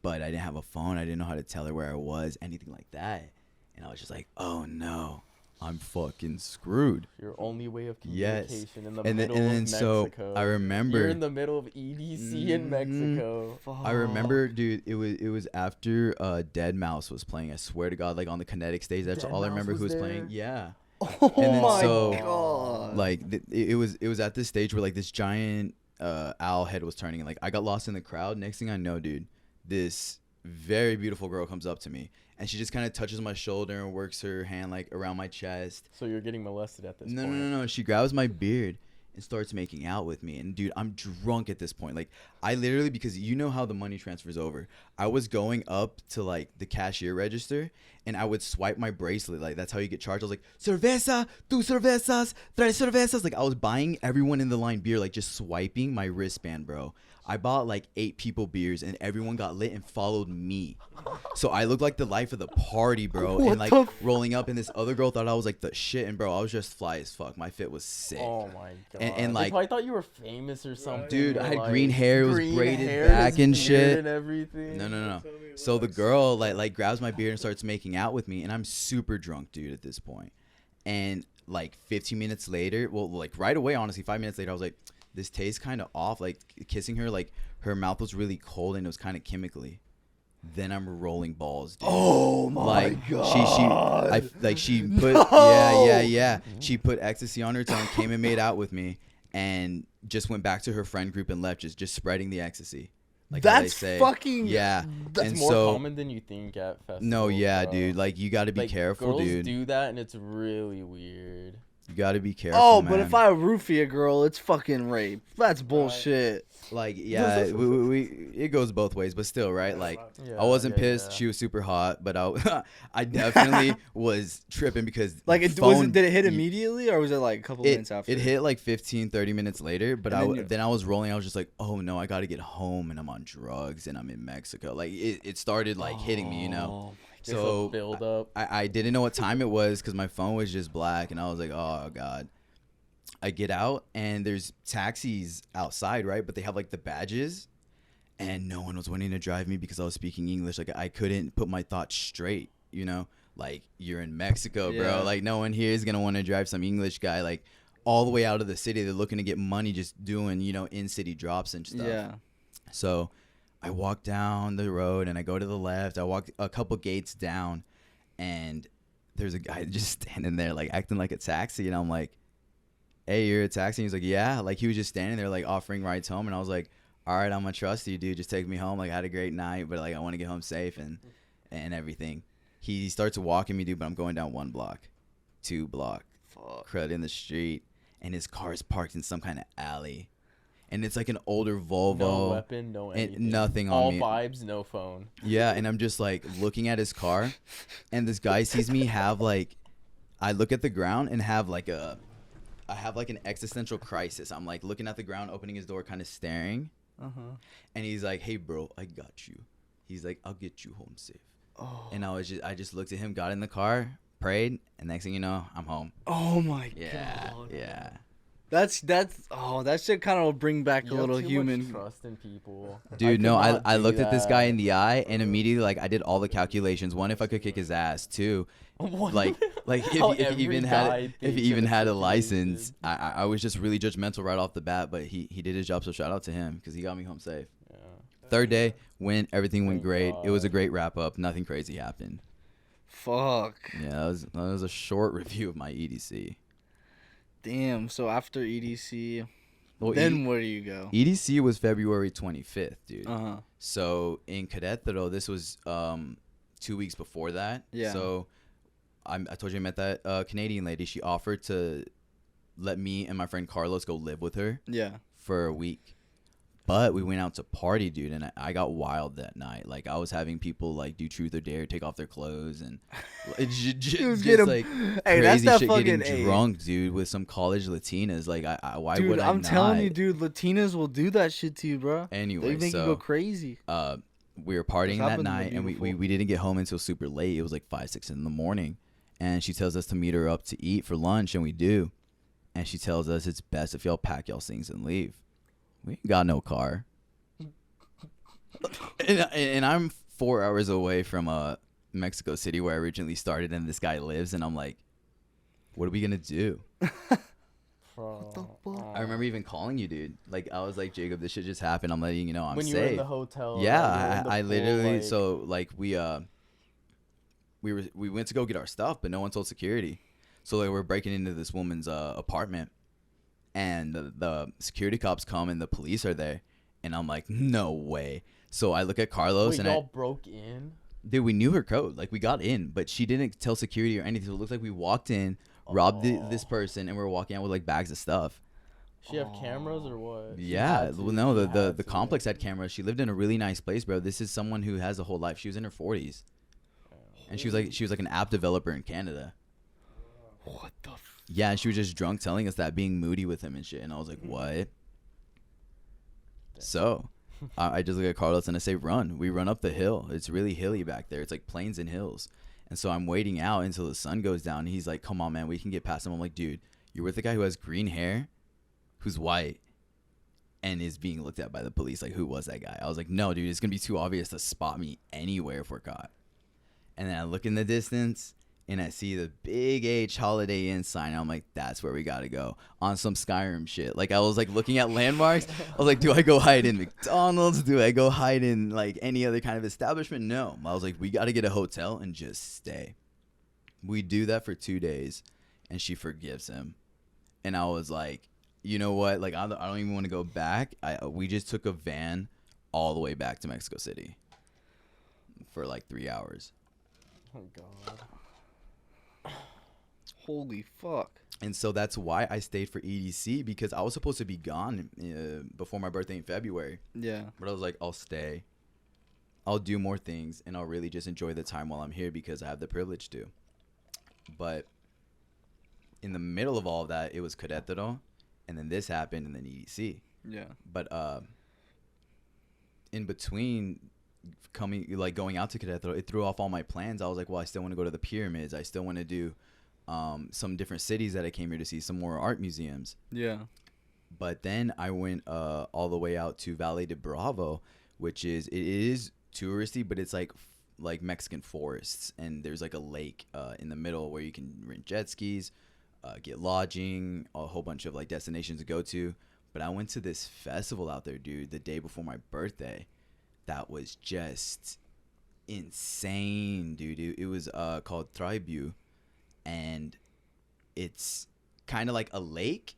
But I didn't have a phone. I didn't know how to tell her where I was, anything like that. And I was just like, oh no, I'm fucking screwed. Your only way of Yes. communication in the And then, middle and then of so Mexico. I remember. You're in the middle of EDC in Mexico. I remember, dude. It was after Dead Mouse was playing. I swear to God, like on the Kinetic stage. That's Dead all I Mouse remember was who was there? playing. Yeah. Oh And then my so, god. Like it was at this stage where like this giant owl head was turning, and like I got lost in the crowd. Next thing I know, dude, this very beautiful girl comes up to me, and she just kind of touches my shoulder and works her hand like around my chest. So you're getting molested at this No, point. no. She grabs my beard and starts making out with me. And dude, I'm drunk at this point. Like I literally, because you know how the money transfers over, I was going up to like the cashier register and I would swipe my bracelet. Like that's how you get charged. I was like, cerveza, two cervezas, tres cervezas. Like I was buying everyone in the line beer, like just swiping my wristband, bro. I bought like 8 people beers and everyone got lit and followed me. So I looked like the life of the party, bro. What and like rolling up, and this other girl thought I was like the shit. And bro, I was just fly as fuck. My fit was sick. Oh my god. And, They like, probably thought you were famous or something. dude, or, I had like, green hair, it was green braided hair, back his and beard shit. and everything. No. So the girl like grabs my beard and starts making out with me, and I'm super drunk, dude, at this point. And like 15 minutes later, well, like right away, honestly, 5 minutes later, I was like, this tastes kind of off. Like kissing her, like her mouth was really cold and it was kind of chemically. Then I'm rolling balls, dude. Oh my Like god. she put No! yeah. She put ecstasy on her tongue, came and made out with me, and just went back to her friend group and left, just spreading the ecstasy. Like how they That's say. fucking. Yeah. That's and more so, common than you think at festivals. no, yeah, bro. dude. Like you got to be Like, careful, girls dude. do that and it's really weird. You got to be careful. Oh, man. but if I roofie a girl, it's fucking rape. That's bullshit. like, yeah, it goes both ways, but still, right? Like, Yeah, I wasn't yeah, pissed. yeah. She was super hot, but I definitely was tripping because Like, did it hit immediately, or was it like a couple minutes after? It hit like 15, 30 minutes later, but And then I was rolling. I was just like, oh no, I got to get home, and I'm on drugs, and I'm in Mexico. Like it started like hitting me, you know. Just a So build up. I didn't know what time it was because my phone was just black, and I was like, oh god. I get out and there's taxis outside, right? But they have like the badges, and no one was wanting to drive me because I was speaking English. Like I couldn't put my thoughts straight, you know? Like you're in Mexico, Yeah. bro. Like no one here is gonna want to drive some English guy like all the way out of the city. They're looking to get money just doing, you know, in-city drops and stuff. Yeah. So I walk down the road and I go to the left. I walk a couple gates down, and there's a guy just standing there like acting like a taxi, and I'm like, hey, you're a taxi? And he's like, yeah. Like he was just standing there like offering rides home, and I was like, all right, I'm gonna trust you, dude. Just take me home. Like I had a great night, but like I want to get home safe and everything. He starts walking me, dude, but I'm going down 1 block, 2 block, crud in the street, and his car is parked in some kind of alley, and it's like an older Volvo. No weapon, no and anything. nothing on All me. vibes, no phone. Yeah, and I'm just like looking at his car, and this guy sees me have like, I look at the ground and have like I have like an existential crisis. I'm like looking at the ground, opening his door, kind of staring. And he's like, hey bro, I got you. He's like, I'll get you home safe. And I just looked at him, got in the car, prayed, and next thing you know, I'm home. Oh my Yeah, god. yeah. That's that shit kind of bring back You a have little too human. much trust in people. Dude, could no, not I do looked at this guy that. in the eye, and immediately like I did all the calculations. One, if I could kick his ass. Two, like How if he every even guy had thinks he even in a had a situation. license, I was just really judgmental right off the bat. But he did his job, so shout out to him because he got me home safe. Yeah. Third day, everything went Thank great. It was a God. great wrap up. Nothing crazy happened. Fuck. Yeah, that was a short review of my EDC. Damn. So after EDC, Well, then where do you go? EDC was February 25th, dude. Uh-huh. So in Querétaro, this was 2 weeks before that. Yeah. So I told you I met that Canadian lady. She offered to let me and my friend Carlos go live with her Yeah. for a week. But we went out to party, dude, and I got wild that night. Like, I was having people like do truth or dare, take off their clothes, and just like Hey, that's crazy that shit. fucking Getting drunk, dude, with some college Latinas. Like, why dude, would I I'm not? telling you, dude, Latinas will do that shit to you, bro. Anyway, they make you go crazy. We were partying that happened to me night, and before. we didn't get home until super late. It was like 5, 6 in the morning, and she tells us to meet her up to eat for lunch, and we do. And she tells us it's best if y'all pack y'all things and leave. We ain't got no car. and I'm 4 hours away from Mexico City, where I originally started, and this guy lives, and I'm like, what are we gonna do? What the fuck? I remember even calling you, dude. Like, I was like, Jacob, this shit just happened. I'm letting you know I'm when safe. you were in the hotel. Yeah, or I in the literally pool, so like we went to go get our stuff, but no one told security. So like we're breaking into this woman's apartment, and the security cops come and the police are there, and I'm like, no way. So I look at Carlos wait, and y'all broke in? dude, we knew her code. Like, we got in, but she didn't tell security or anything. So it looked like we walked in, robbed this person, and we were walking out with like bags of stuff. She have cameras or what? She Yeah, had to. well, no, She had the to. complex had cameras. She lived in a really nice place, bro. This is someone who has a whole life. She was in her 40s, and she was like an app developer in Canada. What the? Yeah, and she was just drunk, telling us that, being moody with him and shit. And I was like, what? So, I just look at Carlos and I say, run. We run up the hill. It's really hilly back there. It's like plains and hills. And so I'm waiting out until the sun goes down. And he's like, come on, man, we can get past him. I'm like, dude, you're with a guy who has green hair, who's white, and is being looked at by the police. Like, who was that guy? I was like, no, dude, it's going to be too obvious to spot me anywhere if we're caught. And then I look in the distance, and I see the big H Holiday Inn sign. I'm like, that's where we got to go, on some Skyrim shit. Like, I was like looking at landmarks. I was like, do I go hide in McDonald's? Do I go hide in like any other kind of establishment? No. I was like, we got to get a hotel and just stay. We do that for 2 days, and she forgives him. And I was like, you know what? Like, I don't even want to go back. We just took a van all the way back to Mexico City for like 3 hours. Oh God. Holy fuck. And so that's why I stayed for EDC, because I was supposed to be gone before my birthday in February. Yeah. But I was like, I'll stay. I'll do more things, and I'll really just enjoy the time while I'm here because I have the privilege to. But in the middle of all of that, it was Querétaro, and then this happened, and then EDC. Yeah. But in between going out to Querétaro, it threw off all my plans. I was like, well, I still want to go to the pyramids. I still want to do some different cities that I came here to see, some more art museums. Yeah. But then I went all the way out to Valle de Bravo, which is touristy, but it's like Mexican forests, and there's like a lake in the middle where you can rent jet skis, get lodging, a whole bunch of like destinations to go to. But I went to this festival out there, dude, the day before my birthday. That was just insane, dude. It was called Tribu, and it's kind of like a lake,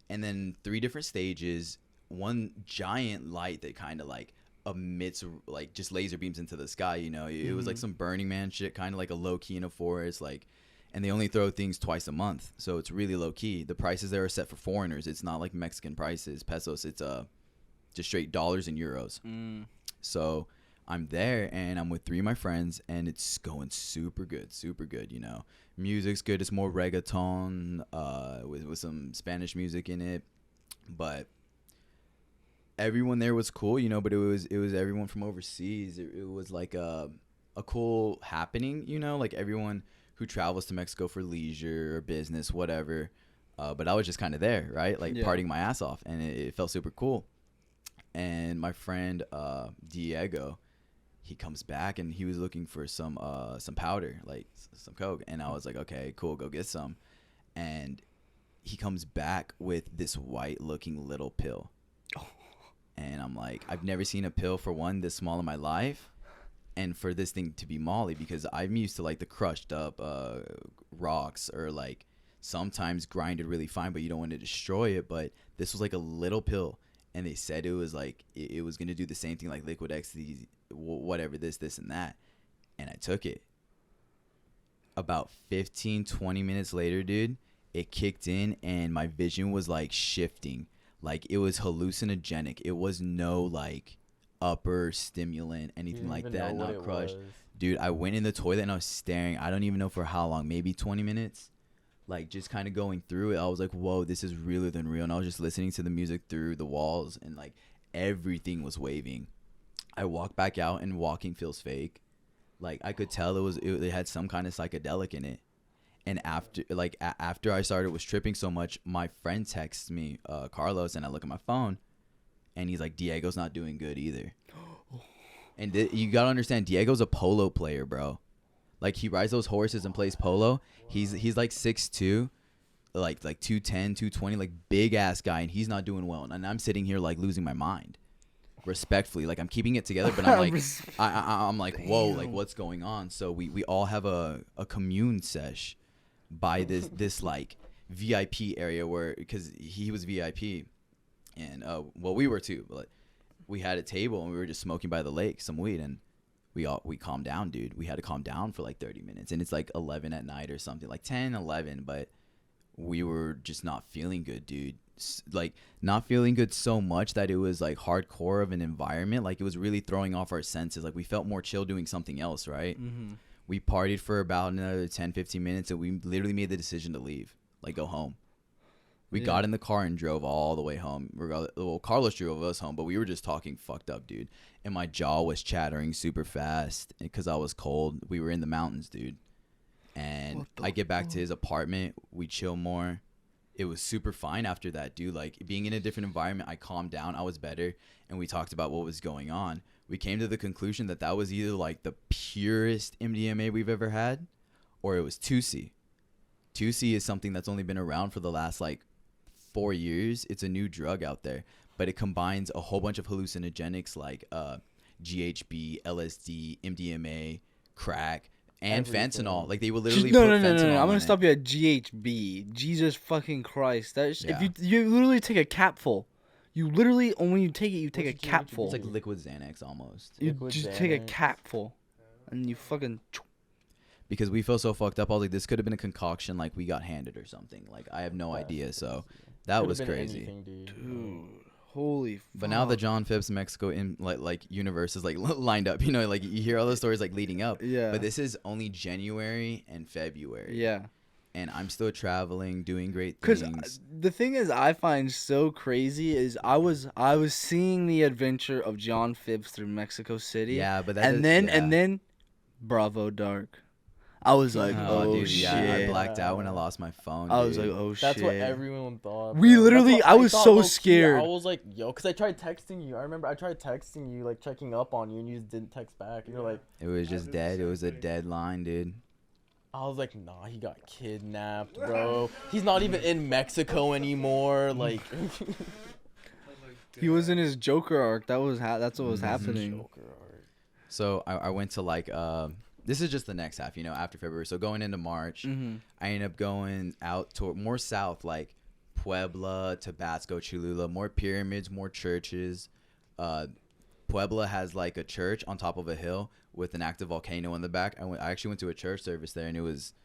and then 3 different stages, one giant light that kind of like emits like just laser beams into the sky, you know. It was like some Burning Man shit, kind of like a low key in a forest, like, and they only throw things twice a month, so it's really low key. The prices there are set for foreigners. It's not like Mexican prices, pesos. It's just straight dollars and euros. So I'm there, and I'm with 3 of my friends, and it's going super good, you know. Music's good. It's more reggaeton with some Spanish music in it, but everyone there was cool, you know. But it was everyone from overseas. It was like a cool happening, you know, like everyone who travels to Mexico for leisure or business, whatever. But I was just kind of there, right? Like partying my ass off, and it felt super cool. And my friend Diego, he comes back, and he was looking for some powder, like some coke. And I was like, okay, cool, go get some. And he comes back with this white looking little pill. And I'm like, I've never seen a pill, for one, this small in my life, and for this thing to be Molly, because I'm used to like the crushed up rocks, or like sometimes grinded really fine, but you don't want to destroy it. But this was like a little pill. And they said it was like, it was going to do the same thing like liquid ecstasy, whatever, this, and that. And I took it. About 15, 20 minutes later, dude, it kicked in, and my vision was like shifting. Like, it was hallucinogenic. It was no, like, upper stimulant, anything like that, not crushed. Dude, I went in the toilet and I was staring. I don't even know for how long, maybe 20 minutes. Like, just kind of going through it. I was like, whoa, this is realer than real. And I was just listening to the music through the walls, and, like, everything was waving. I walked back out, and walking feels fake. Like, I could tell it had some kind of psychedelic in it. And after I started was tripping so much, my friend texts me, Carlos, and I look at my phone, and he's like, Diego's not doing good either. And you gotta understand, Diego's a polo player, bro. Like, he rides those horses and plays polo. He's like 6'2", like 210, 220, like, big ass guy, and he's not doing well. And I'm sitting here like losing my mind. Respectfully, like, I'm keeping it together, but I'm like, I'm like, whoa, like, what's going on? So we all have a commune sesh by this like VIP area where, because he was VIP, and well, we were too, but we had a table and we were just smoking by the lake some weed, and we calmed down, dude. We had to calm down for like 30 minutes, and it's like 11 at night or something, like 10, 11, but we were just not feeling good, dude. Like, not feeling good so much that it was like hardcore of an environment. Like, it was really throwing off our senses. Like, we felt more chill doing something else, right? We partied for about another 10, 15 minutes, and we literally made the decision to leave, like, go home. We got in the car and drove all the way home. Well, Carlos drove us home, but we were just talking fucked up, dude. And my jaw was chattering super fast because I was cold. We were in the mountains, dude. And I get back to his apartment. We chill more. It was super fine after that, dude. Like, being in a different environment, I calmed down. I was better. And we talked about what was going on. We came to the conclusion that was either, like, the purest MDMA we've ever had, or it was 2C. 2C is something that's only been around for the last, like, 4 years. It's a new drug out there, but it combines a whole bunch of hallucinogenics like GHB, LSD, MDMA, crack, and fentanyl. Like, they will literally put fentanyl. No. I'm gonna stop you at GHB. Jesus fucking Christ! If you literally take a capful, you literally, when you take it, you take a capful. It's like liquid Xanax almost. You just take a capful, and you fucking. Because we felt so fucked up, I was like, this could have been a concoction, like, we got handed or something. Like, I have no idea. So that was crazy, anything, dude. Holy. But now the John Phipps Mexico in like universe is like lined up. You know, like, you hear all those stories like leading up. Yeah. But this is only January and February. Yeah. And I'm still traveling, doing great things. Because the thing is, I find so crazy is I was seeing the adventure of John Phipps through Mexico City. Yeah, but and then Bravo Dark. I was like, dude, shit. Yeah, I blacked out when I lost my phone. I was like, oh, shit. That's what everyone thought. We literally, I was so scared. I was like, yo, because I tried texting you. I remember I tried texting you, like, checking up on you, and you just didn't text back. And you're like, it was just dead. It was a dead line, dude. I was like, nah, he got kidnapped, bro. He's not even in Mexico anymore. Like, he was in his Joker arc. That's what was happening. Joker arc. So I went to, like, this is just the next half, you know, after February. So going into March, I ended up going out to more south, like Puebla, Tabasco, Cholula, more pyramids, more churches. Puebla has like a church on top of a hill with an active volcano in the back. I actually went to a church service there, and it was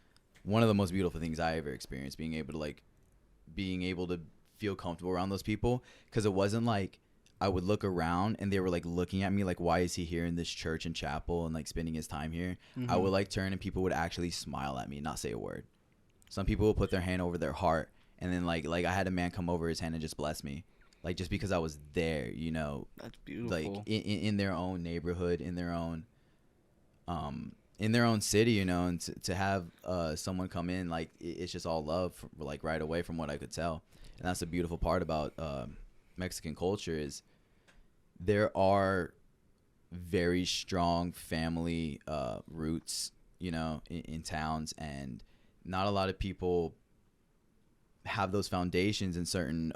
one of the most beautiful things I ever experienced, being able to feel comfortable around those people, because it wasn't like I would look around and they were like looking at me like, why is he here in this church and chapel and like spending his time here? I would like turn and people would actually smile at me, not say a word. Some people will put their hand over their heart, and then like I had a man come over his hand and just bless me, like, just because I was there, you know. That's beautiful. Like in their own neighborhood, in their own city, you know, and to have someone come in, like, it's just all love, like, right away from what I could tell. And that's the beautiful part about Mexican culture is there are very strong family roots, you know, in towns, and not a lot of people have those foundations in certain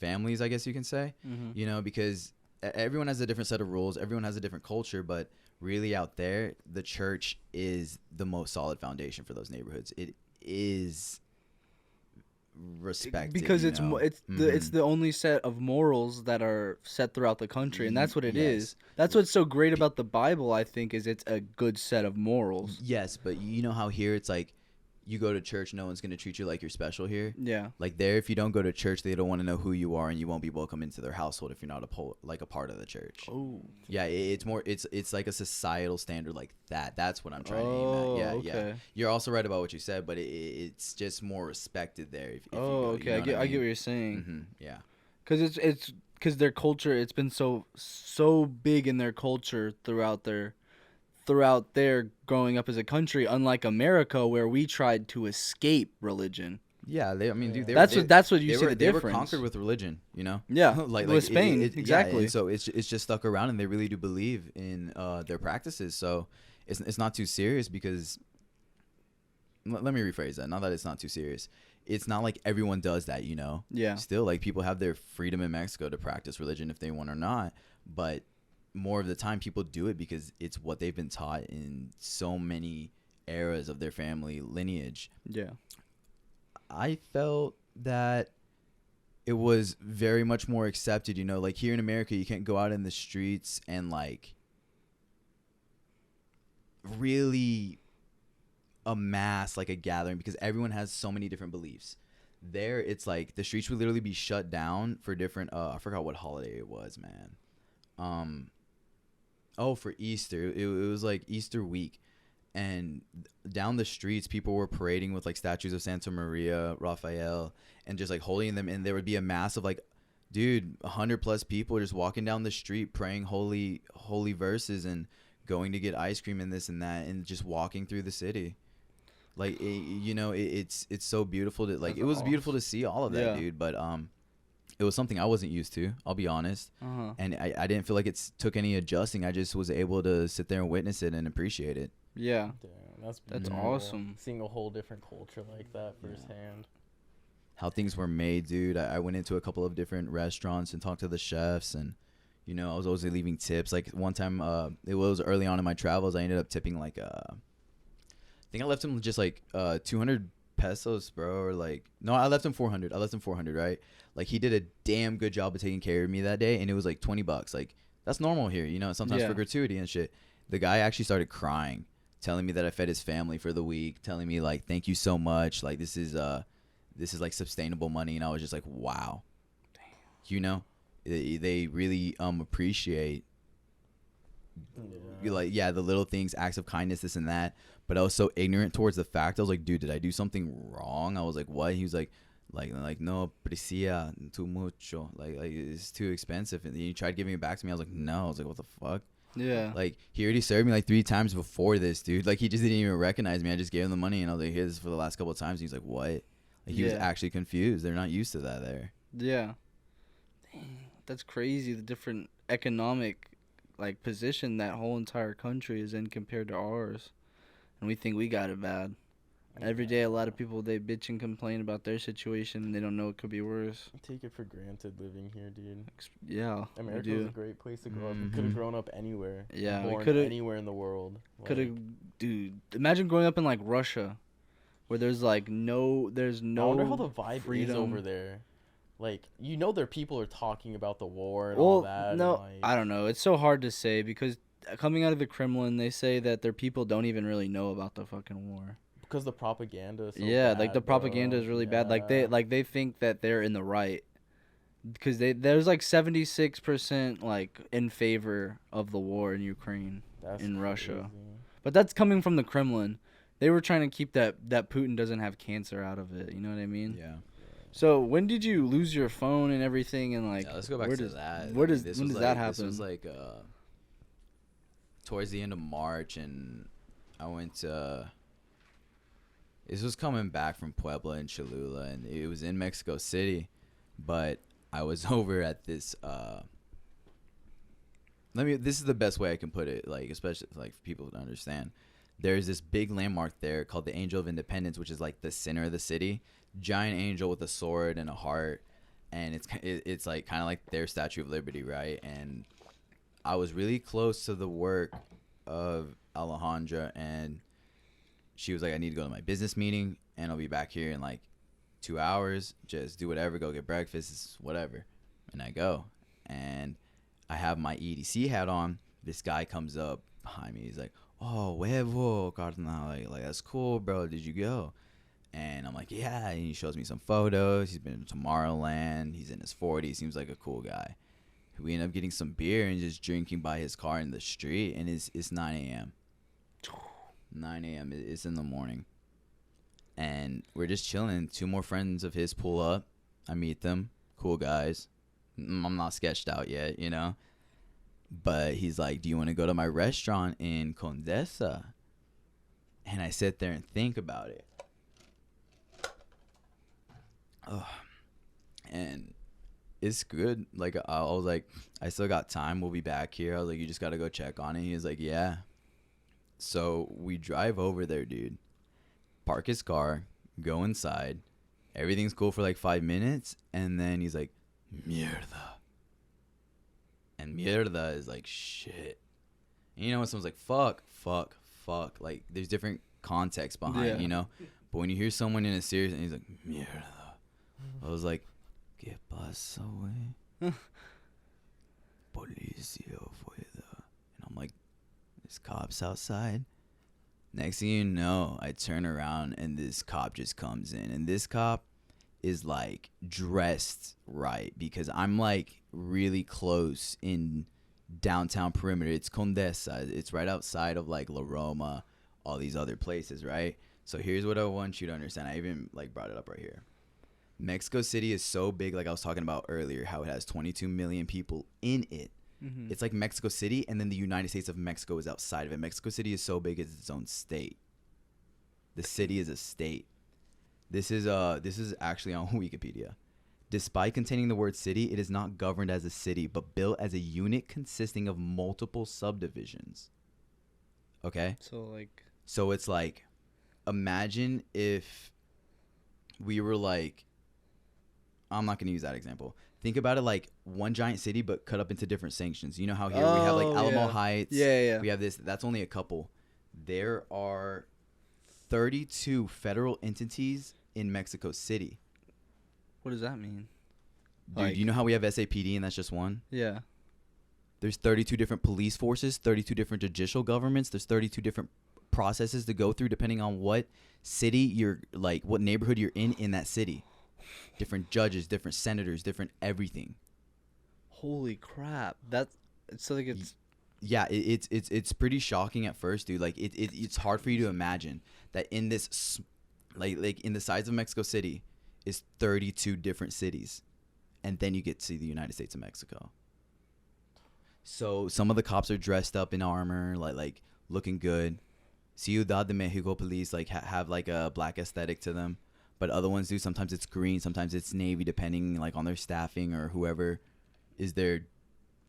families, I guess you can say, you know, because everyone has a different set of rules, everyone has a different culture, but really out there, the church is the most solid foundation for those neighborhoods. It is respected because it's the only set of morals that are set throughout the country, and that's what it is. That's what's so great about the Bible, I think, is it's a good set of morals. Yes, but you know how here it's like you go to church, no one's going to treat you like you're special here. Yeah. Like there, if you don't go to church, they don't want to know who you are, and you won't be welcome into their household if you're not a part of the church. Oh. Yeah, it's more it's like a societal standard like that. That's what I'm trying to aim at. Yeah, okay. yeah. You're also right about what you said, but it's just more respected there. If you go, Okay. you know I get what you're saying. Mm-hmm. Yeah. Because because their culture, it's been so big in their culture throughout their growing up as a country, unlike America, where we tried to escape religion. Yeah, dude, That's what you see the difference. They were conquered with religion, you know. Yeah, like with Spain, exactly. Yeah, and so it's just stuck around, and they really do believe in their practices. So it's not too serious because. Let me rephrase that. Not that it's not too serious. It's not like everyone does that, you know. Yeah. Still, like people have their freedom in Mexico to practice religion if they want or not, but more of the time people do it because it's what they've been taught in so many eras of their family lineage. Yeah. I felt that it was very much more accepted, you know, like here in America, you can't go out in the streets and like really amass like a gathering because everyone has so many different beliefs. There, it's like the streets would literally be shut down for different, I forgot what holiday it was, man. For Easter. It was like Easter week. And down the streets, people were parading with like statues of Santa Maria, Raphael, and just like holding them. And there would be a mass of like, dude, 100+ people just walking down the street, praying holy verses and going to get ice cream and this and that, and just walking through the city. Like, it's so beautiful to like. It was beautiful to see all of that, dude. But it was something I wasn't used to. I'll be honest. And I didn't feel like it took any adjusting. I just was able to sit there and witness it and appreciate it. Yeah. Damn, that's beautiful. Awesome. Seeing a whole different culture like that firsthand. How things were made, dude. I went into a couple of different restaurants and talked to the chefs, and you know, I was always leaving tips. Like one time, it was early on in my travels. I ended up tipping like I think I left him just like 200 pesos, bro, or like no, I left him 400. Right? Like he did a damn good job of taking care of me that day, and it was like $20. Like that's normal here, you know. Sometimes for gratuity and shit. The guy actually started crying, telling me that I fed his family for the week, telling me like thank you so much, like this is like sustainable money, and I was just like wow. Damn. You know, they really appreciate like the little things, acts of kindness, this and that. But I was so ignorant towards the fact. I was like, dude, did I do something wrong? I was like, what? He was like no, precia too mucho, like it's too expensive. And he tried giving it back to me. I was like, no. I was like, what the fuck? Yeah. Like he already served me like 3 times before this, dude. Like he just didn't even recognize me. I just gave him the money, and I was like, here's for the last couple of times. He's like, what? Like he was actually confused. They're not used to that there. Yeah. Dang, that's crazy. The different economic like position that whole entire country is in compared to ours, and we think we got it bad. Every day, a lot of people, they bitch and complain about their situation, and they don't know it could be worse. I take it for granted living here, dude. Yeah, America was a great place to grow up. We could have grown up anywhere. Yeah, we could have anywhere in the world. Could have, dude. Imagine growing up in like Russia, where there's like no. I wonder how the vibe freedom. is over there. Like, you know, their people are talking about the war and all that. No, and like, I don't know. It's so hard to say because coming out of the Kremlin, they say that their people don't even really know about the fucking war. Because the propaganda is so bad, like the propaganda is really bad. Like they think that they're in the right because there's like 76% like in favor of the war in Ukraine. That's in Russia. But that's coming from the Kremlin. They were trying to keep that Putin doesn't have cancer out of it. You know what I mean? Yeah. So when did you lose your phone and everything and like? Yeah, let's go back to that. When does that happen? This was like towards the end of March, and I went to. This was coming back from Puebla and Cholula, and it was in Mexico City, but I was over at this. This is the best way I can put it, like especially like for people to understand. There's this big landmark there called the Angel of Independence, which is like the center of the city. Giant angel with a sword and a heart, and it's like kind of like their Statue of Liberty, right? And I was really close to the work of Alejandra, and she was like, I need to go to my business meeting, and I'll be back here in like 2 hours. Just do whatever, go get breakfast, whatever. And I go, and I have my EDC hat on. This guy comes up behind me. He's like, oh, huevo, carnal. Like that's cool, bro. Did you go? And I'm like, yeah. And he shows me some photos. He's been to Tomorrowland. He's in his 40s. Seems like a cool guy. We end up getting some beer and just drinking by his car in the street. And it's 9 a.m. 9 a.m. It's in the morning. And we're just chilling. 2 more friends of his pull up. I meet them. Cool guys. I'm not sketched out yet, you know. But he's like, do you want to go to my restaurant in Condesa? And I sit there and think about it. And it's good. Like, I was like, I still got time. We'll be back here. I was like, you just got to go check on it. He was like, yeah. So we drive over there, dude. Park his car. Go inside. Everything's cool for like 5 minutes. And then he's like, mierda. And mierda is like shit. And you know when someone's like, fuck. Like, there's different context behind, you know? But when you hear someone in a serious, and he's like, mierda. I was like, ¿qué pasó, güey? Policía afuera. And I'm like, there's cops outside. Next thing you know, I turn around and this cop just comes in. And this cop is like dressed right because I'm like really close in downtown perimeter. It's Condesa. It's right outside of like La Roma, all these other places, right? So here's what I want you to understand. I even like brought it up right here. Mexico City is so big, like I was talking about earlier, how it has 22 million people in it. Mm-hmm. It's like Mexico City, and then the United States of Mexico is outside of it. Mexico City is so big it's its own state. The city is a state. This is actually on Wikipedia. Despite containing the word city, it is not governed as a city, but built as a unit consisting of multiple subdivisions. Okay? So it's like, imagine if we were like, I'm not going to use that example. Think about it like one giant city, but cut up into different sanctions. You know how here we have like Alamo Heights. Yeah. We have this. That's only a couple. There are 32 federal entities in Mexico City. What does that mean? Dude, like, you know how we have SAPD and that's just one? Yeah. There's 32 different police forces, 32 different judicial governments. There's 32 different processes to go through depending on what city you're like, what neighborhood you're in that city. Different judges, different senators, different everything. Holy crap! That's so like it's. Yeah, it's pretty shocking at first, dude. Like it's hard for you to imagine that in this, like in the size of Mexico City, is 32 different cities, and then you get to the United States of Mexico. So some of the cops are dressed up in armor, like looking good. Ciudad de Mexico police like have like a black aesthetic to them. But other ones do. Sometimes it's green, sometimes it's navy, depending like on their staffing or whoever is their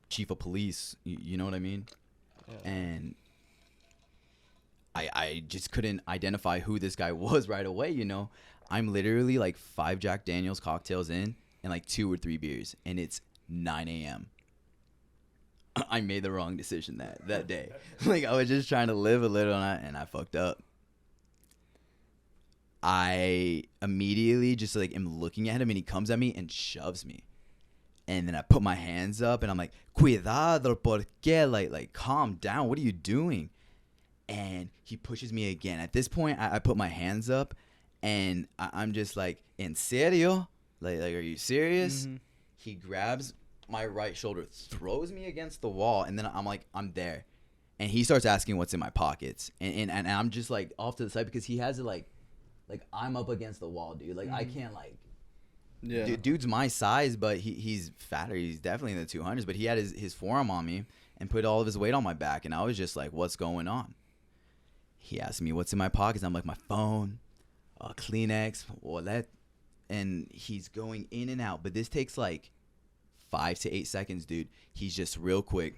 chief of police. You know what I mean? Yeah. And I just couldn't identify who this guy was right away, you know? I'm literally like 5 Jack Daniels cocktails in and like 2 or 3 beers, and it's 9 a.m. I made the wrong decision that day. Like, I was just trying to live a little, and I fucked up. I immediately just like am looking at him, and he comes at me and shoves me. And then I put my hands up and I'm like, cuidado, porque? Like calm down. What are you doing? And he pushes me again. At this point, I put my hands up and I'm just like, en serio? Like, are you serious? Mm-hmm. He grabs my right shoulder, throws me against the wall, and then I'm like, I'm there. And he starts asking what's in my pockets. And I'm just like off to the side because he has it like I'm up against the wall, dude. Like, I can't like. Yeah. Dude's my size, but he's fatter. He's definitely in the 200s, but he had his forearm on me and put all of his weight on my back, and I was just like, what's going on? He asked me what's in my pockets. I'm like, my phone, Kleenex, wallet, and he's going in and out. But this takes like 5 to 8 seconds, dude. He's just real quick.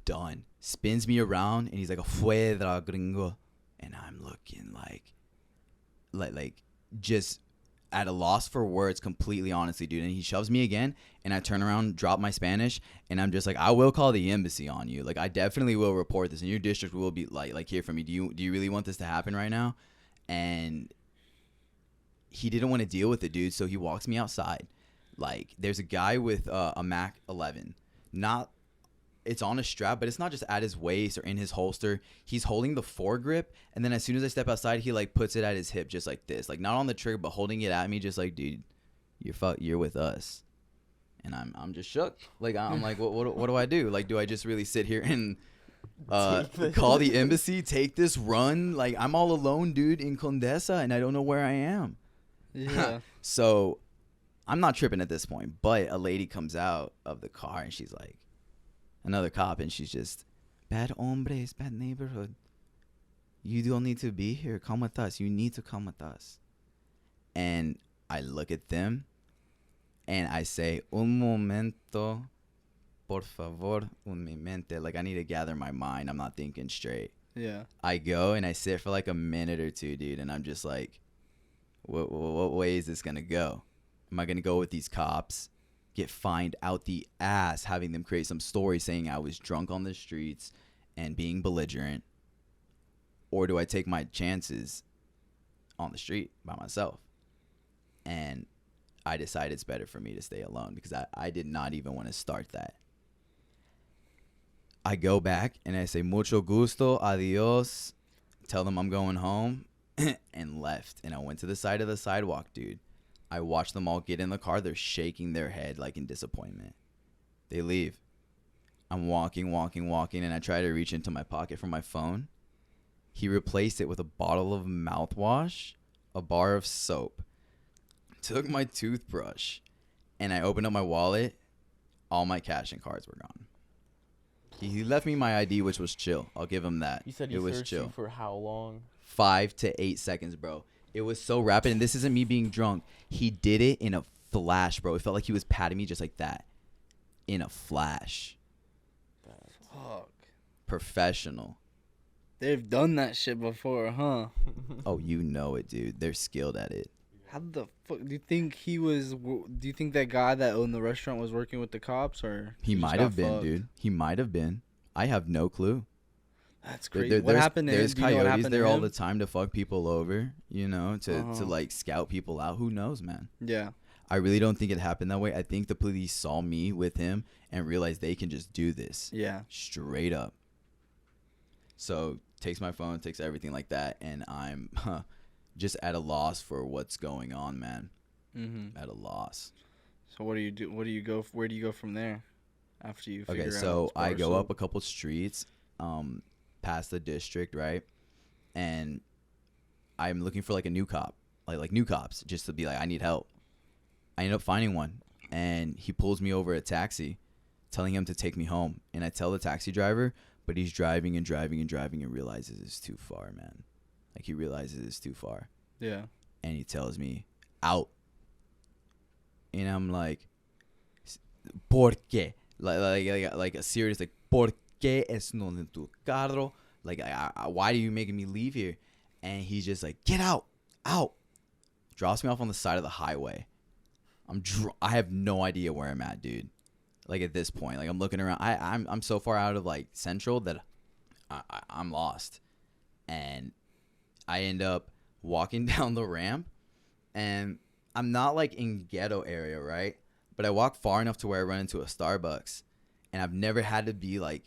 Done. Spins me around, and he's like, fuera, gringo. And I'm looking like just at a loss for words, completely honestly, dude. And he shoves me again, and I turn around, drop my Spanish, and I'm just like, I will call the embassy on you. Like, I definitely will report this, and your district will be like hear from me. Do you really want this to happen right now? And he didn't want to deal with it, dude. So he walks me outside. Like, there's a guy with a Mac 11, not it's on a strap, but it's not just at his waist or in his holster. He's holding the foregrip, and then as soon as I step outside, he like puts it at his hip just like this, like not on the trigger, but holding it at me, just like, dude, you're with us. And I'm just shook. Like I'm like, what do I do? Like, do I just really sit here and call the embassy, take this run? Like, I'm all alone, dude, in Condesa, and I don't know where I am. Yeah. So I'm not tripping at this point, but a lady comes out of the car and she's like, another cop, and she's just, bad hombres, bad neighborhood. You don't need to be here. Come with us. You need to come with us. And I look at them and I say, un momento, por favor, un mi mente. Like, I need to gather my mind. I'm not thinking straight. Yeah. I go and I sit for like a minute or two, dude, and I'm just like, what way is this going to go? Am I going to go with these cops, get fined out the ass, having them create some story saying I was drunk on the streets and being belligerent? Or do I take my chances on the street by myself? And I decide it's better for me to stay alone because I did not even want to start that. I go back and I say, mucho gusto, adios, tell them I'm going home, and left. And I went to the side of the sidewalk, dude. I watched them all get in the car. They're shaking their head like in disappointment. They leave. I'm walking, and I try to reach into my pocket for my phone. He replaced it with a bottle of mouthwash, a bar of soap, took my toothbrush, and I opened up my wallet. All my cash and cards were gone. He left me my ID, which was chill. I'll give him that. You said it you was searched chill. you for how long? 5 to 8 seconds, bro. It was so rapid, and this isn't me being drunk. He did it in a flash, bro. It felt like he was patting me just like that. In a flash. Fuck. Professional. They've done that shit before, huh? Oh, you know it, dude. They're skilled at it. How the fuck do you think he was? Do you think that guy that owned the restaurant was working with the cops, or He just might got have been, fucked? dude. He might have been. I have no clue. That's crazy. What happened to him? There's Do you know what coyotes happened there to all him? the time to fuck people over, you know, to Uh-huh. like scout people out. Who knows, man? Yeah. I really don't think it happened that way. I think the police saw me with him and realized they can just do this. Yeah. Straight up. So takes my phone, takes everything like that, and I'm just at a loss for what's going on, man. Mm-hmm. At a loss. So what do you do? What do you go? Where do you go from there? After you figure Okay, out so it's I bar go up soap? a couple streets, past the district, right? And I'm looking for like a new cop, like new cops, just to be like, I need help. I end up finding one, and he pulls me over a taxi, telling him to take me home. And I tell the taxi driver, but he's driving and realizes it's too far, man. Like, he realizes it's too far. Yeah. And he tells me, out. And I'm like, ¿por qué? Like a serious, like, ¿por qué es no en tu carro? Like, why are you making me leave here? And he's just like, get out. Drops me off on the side of the highway. I have no idea where I'm at, dude. Like, at this point, like, I'm looking around. I'm so far out of like Central that I'm lost. And I end up walking down the ramp, and I'm not like in ghetto area, right? But I walk far enough to where I run into a Starbucks, and I've never had to be like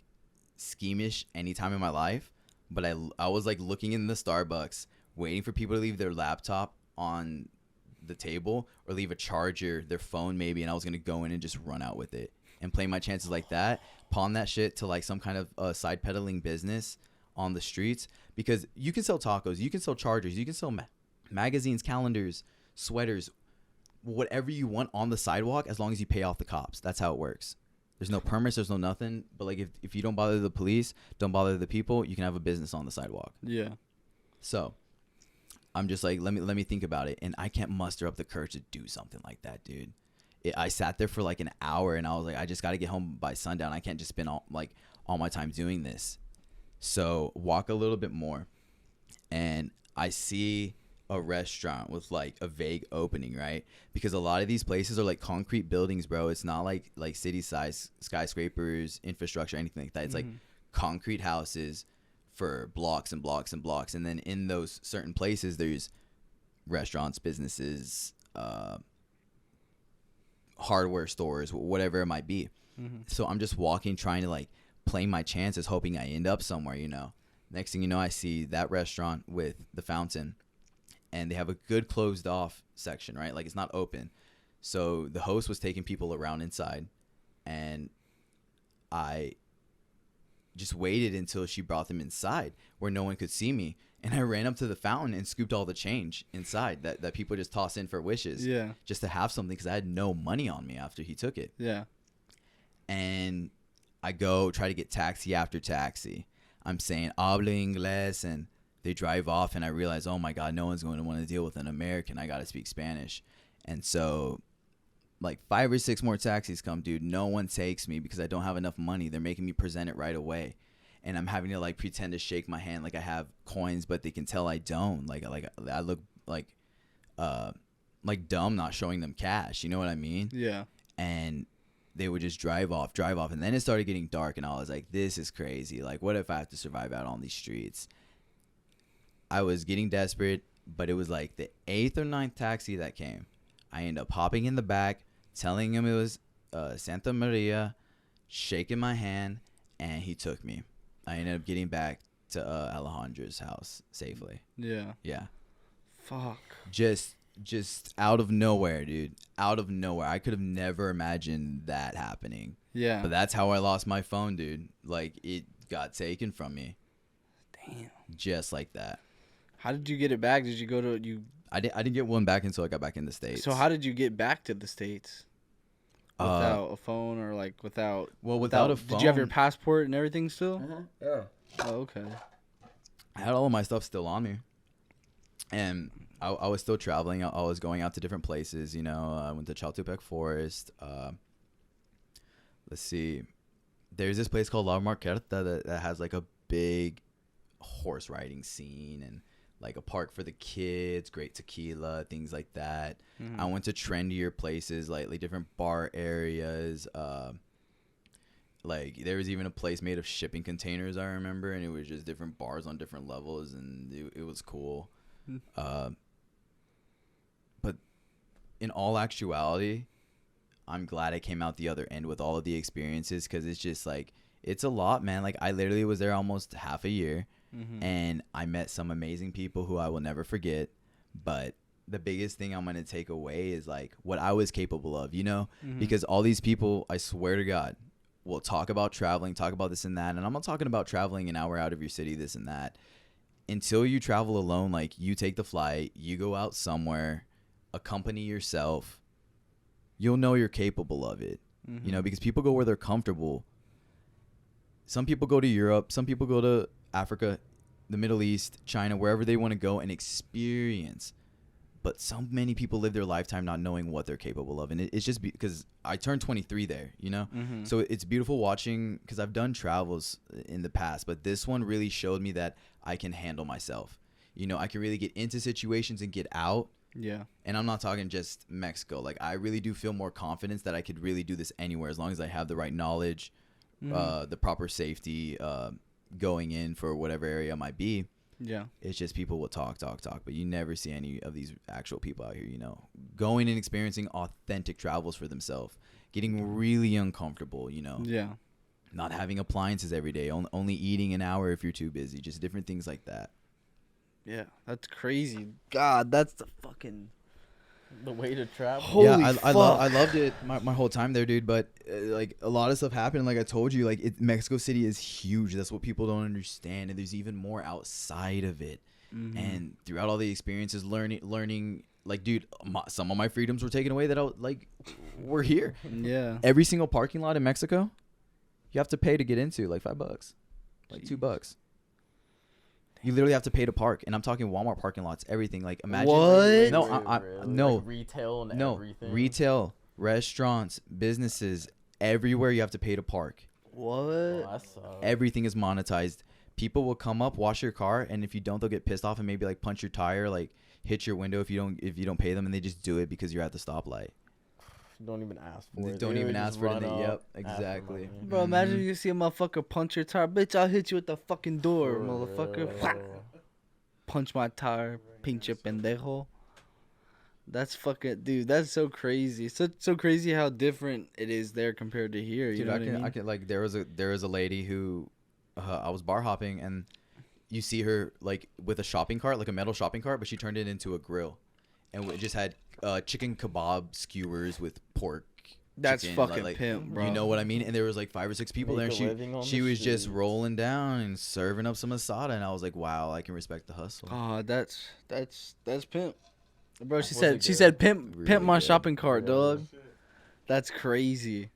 schemish any time in my life. But I was like looking in the Starbucks, waiting for people to leave their laptop on the table or leave a charger, their phone maybe, and I was gonna go in and just run out with it and play my chances like that, pawn that shit to like some kind of side peddling business on the streets, because you can sell tacos, you can sell chargers, you can sell magazines, calendars, sweaters, whatever you want on the sidewalk, as long as you pay off the cops. That's how it works. There's no permits, there's no nothing, but like if you don't bother the police, don't bother the people, you can have a business on the sidewalk. Yeah. So I'm just like, let me think about it, and I can't muster up the courage to do something like that, dude. I sat there for like an hour, and I was like, I just got to get home by sundown. I can't just spend all my time doing this. So walk a little bit more, and I see a restaurant with like a vague opening, right? Because a lot of these places are like concrete buildings, bro. It's not like city size skyscrapers, infrastructure, anything like that. It's like concrete houses for blocks and blocks and blocks, and then in those certain places there's restaurants, businesses, hardware stores, whatever it might be. So I'm just walking, trying to like playing my chances, hoping I end up somewhere, you know. Next thing you know, I see that restaurant with the fountain, and they have a good closed off section, right? Like, it's not open. So the host was taking people around inside, and I just waited until she brought them inside where no one could see me. And I ran up to the fountain and scooped all the change inside that people just toss in for wishes. Yeah. Just to have something, because I had no money on me after he took it. Yeah. And I go try to get taxi after taxi. I'm saying hablo inglés, and they drive off, and I realize, oh my God, no one's going to want to deal with an American. I got to speak Spanish. And so like 5 or 6 more taxis come, dude. No one takes me because I don't have enough money. They're making me present it right away. And I'm having to like pretend to shake my hand like I have coins, but they can tell I don't. Like I look like dumb not showing them cash. You know what I mean? Yeah. And they would just drive off. And then it started getting dark, and I was like, this is crazy. Like, what if I have to survive out on these streets? I was getting desperate, but it was like the 8th or 9th taxi that came. I ended up hopping in the back, telling him it was Santa Maria, shaking my hand, and he took me. I ended up getting back to Alejandra's house safely. Yeah. Yeah. Fuck. Just out of nowhere, dude. Out of nowhere. I could have never imagined that happening. Yeah. But that's how I lost my phone, dude. Like, it got taken from me. Damn. Just like that. How did you get it back? Did you go to you? I didn't get one back until I got back in the States. So how did you get back to the States? Without a phone, or like without a phone. Did you have your passport and everything still? Yeah. Oh, okay. I had all of my stuff still on me. And I was still traveling. I was going out to different places, you know. I went to Chaltepec Forest. Let's see. There's this place called La Marqueta that has like a big horse riding scene, and like a park for the kids, great tequila, things like that. Mm-hmm. I went to trendier places, like different bar areas. Like there was even a place made of shipping containers, I remember, and it was just different bars on different levels, and it was cool. But in all actuality, I'm glad I came out the other end with all of the experiences, because it's just like, it's a lot, man. Like, I literally was there almost half a year. Mm-hmm. And I met some amazing people who I will never forget. But the biggest thing I'm going to take away is like what I was capable of, you know, because all these people, I swear to God, will talk about traveling, talk about this and that. And I'm not talking about traveling an hour out of your city, this and that. Until you travel alone, like you take the flight, you go out somewhere, accompany yourself, you'll know you're capable of it, you know, because people go where they're comfortable. Some people go to Europe, some people go to Africa, the Middle East, China, wherever they want to go and experience. But so many people live their lifetime not knowing what they're capable of. And it's just because I turned 23 there, you know? Mm-hmm. So it's beautiful watching, because I've done travels in the past, but this one really showed me that I can handle myself. You know, I can really get into situations and get out. Yeah. And I'm not talking just Mexico. Like, I really do feel more confidence that I could really do this anywhere as long as I have the right knowledge, the proper safety, going in for whatever area it might be. Yeah. It's just people will talk, but you never see any of these actual people out here, you know, going and experiencing authentic travels for themselves, getting really uncomfortable, you know. Yeah. Not having appliances every day, only eating an hour if you're too busy, just different things like that. Yeah, that's crazy. God, that's the fucking... the way to travel. Holy fuck. I loved it my whole time there, dude. But like a lot of stuff happened. Like I told you, like Mexico City is huge. That's what people don't understand, and there's even more outside of it. Mm-hmm. And throughout all the experiences, learning, like, dude, some of my freedoms were taken away that were here. Yeah. Every single parking lot in Mexico, you have to pay to get into, like $5, like $2. You literally have to pay to park, and I'm talking Walmart parking lots, everything. Like, imagine. What? No, no. Like retail and everything. Retail, restaurants, businesses, everywhere you have to pay to park. What? Oh, that sucks. Everything is monetized. People will come up, wash your car, and if you don't, they'll get pissed off and maybe like punch your tire, like hit your window if you don't pay them, and they just do it because you're at the stoplight. Don't even ask for it. Don't even ask for it. Yep, exactly. Bro, imagine you see a motherfucker punch your tire. Bitch, I'll hit you with the fucking door, motherfucker. Punch my tire, pinche pendejo. That's fucking dude. That's so crazy. So crazy how different it is there compared to here. You Dude, know what I mean? I can like there was a lady who I was bar hopping and you see her like with a shopping cart, like a metal shopping cart, but she turned it into a grill, and it just had chicken kebab skewers with pork. That's chicken, fucking pimp, bro. You know what I mean? And there was like 5 or 6 people there. Make And a living on she the was just streets. rolling down and serving up some asada, and I was like, wow, I can respect the hustle. Oh, that's pimp, bro. She Was said it she good? said pimp Really my good. shopping cart, Yeah. dog. That's crazy.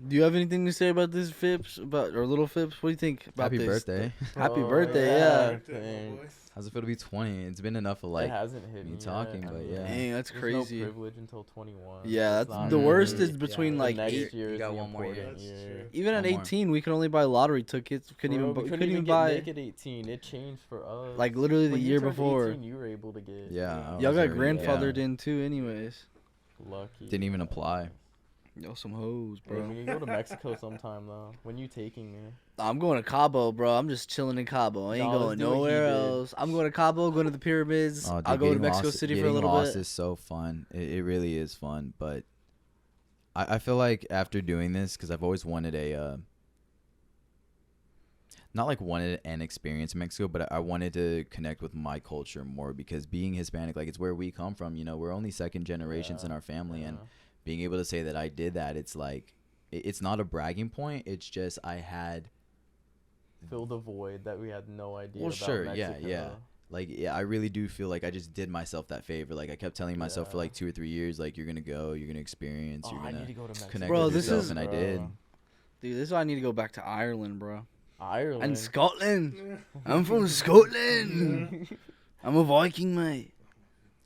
Do you have anything to say about this, Phipps? About or little Phipps? What do you think about Happy this? birthday. Happy Oh, birthday, yeah. yeah. Thanks. How's it feel to be 20? It's been enough of It like hasn't hit me me talking, yet. but yeah. Dang, that's There's crazy. no privilege until 21. Yeah, It's that's not the worst really- is between the like next 8, year You is got the one more year. important That's year. true. even at One more. 18, we could only buy lottery tickets. Couldn't Bro, even we couldn't couldn't even get buy Nick at 18. It changed for us. like literally the When you year turned before. 18, you were able to get. Yeah, I Y'all was got already- grandfathered yeah. in too, anyways. Lucky. Didn't even apply. Yo, some hoes, Bro, bro. we can go to Mexico sometime though. When you taking me? I'm going to Cabo, bro. I'm just chilling in Cabo. I ain't No, let's going do what he nowhere did. else. I'm going to Cabo, going to the pyramids. Oh, dude, I'll go to getting Mexico lost- City for a getting little lost bit. is so fun. It really is fun. But I feel like after doing this, because I've always wanted a, not like wanted an experience in Mexico, but I wanted to connect with my culture more because being Hispanic, like it's where we come from. You know, we're only second generations in our family, and being able to say that I did that, it's like, it's not a bragging point. It's just I had. Fill the void that we had no idea Well, about sure, Mexico. yeah. Like, yeah, I really do feel like I just did myself that favor. Like, I kept telling myself for Yeah. like 2 or 3 years, like, you're going to go, you're going to experience, Oh, you're I going need to to go to Mexico. connect Bro, with this yourself, is- and I did. Dude, this is why I need to go back to Ireland, bro. Ireland. And Scotland. I'm from Scotland. I'm a Viking, mate.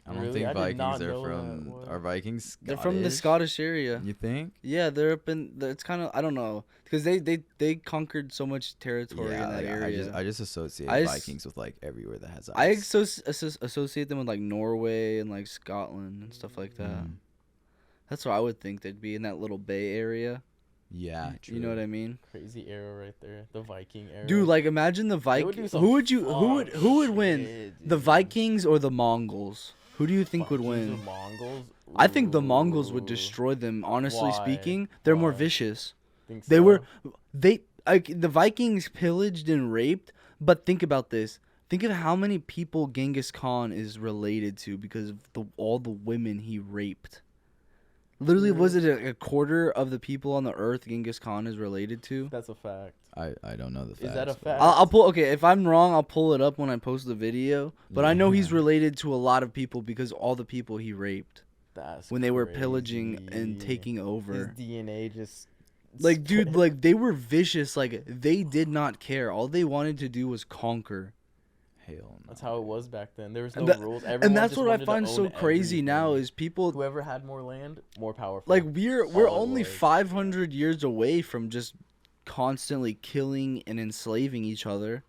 I don't Really? think I did not Vikings are know that. from, What? are Vikings They're from the Scottish area. You think? Yeah, they're up in. It's kind of I don't know because they conquered so much territory in that like, area. I just associate I s- Vikings with like everywhere that has I ice. associate them with like Norway and like Scotland and stuff like that. Mm. That's what I would think they'd be in that little bay area. Yeah, true. You know what I mean? Crazy era right there. The Viking era. Dude, like imagine the They would do Vikings. some Who would fun win? shit, The dude. Vikings or the Mongols? Who do you think would Vikings or win? Mongols? I think the Mongols would Ooh. destroy them. Honestly Why? speaking, they're more Why? vicious. Think They so? were the Vikings pillaged and raped, but think about this. Think of how many people Genghis Khan is related to because of all the women he raped. Literally, was it a quarter of the people on the earth Genghis Khan is related to? That's a fact. I don't know the facts. Is that a but- fact? I'll pull. Okay, if I'm wrong, I'll pull it up when I post the video. But I know he's Yeah. related to a lot of people because all the people he raped That's when they were pillaging and crazy. taking His over. DNA just Like, dude, like they were vicious. Like they did not care. All they wanted to do was conquer. Hell no. That's how it was back then. There was no And, that- rules. and Everyone that's just what I wanted to find so own crazy now everything. is people Whoever had more land, more powerful. like we're all it only was. 500 years away from just constantly killing and enslaving each other.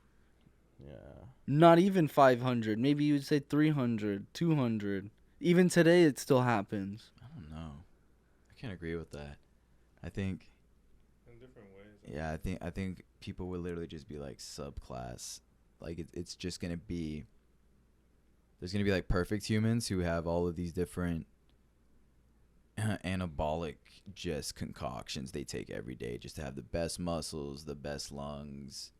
Yeah. Not even 500. Maybe you would say 300, 200. Even today, it still happens. I don't know. I can't agree with that. I think In different ways. yeah, I think people would literally just be like subclass. Like it's just gonna be. There's gonna be like perfect humans who have all of these different anabolic just concoctions they take every day just to have the best muscles, the best lungs,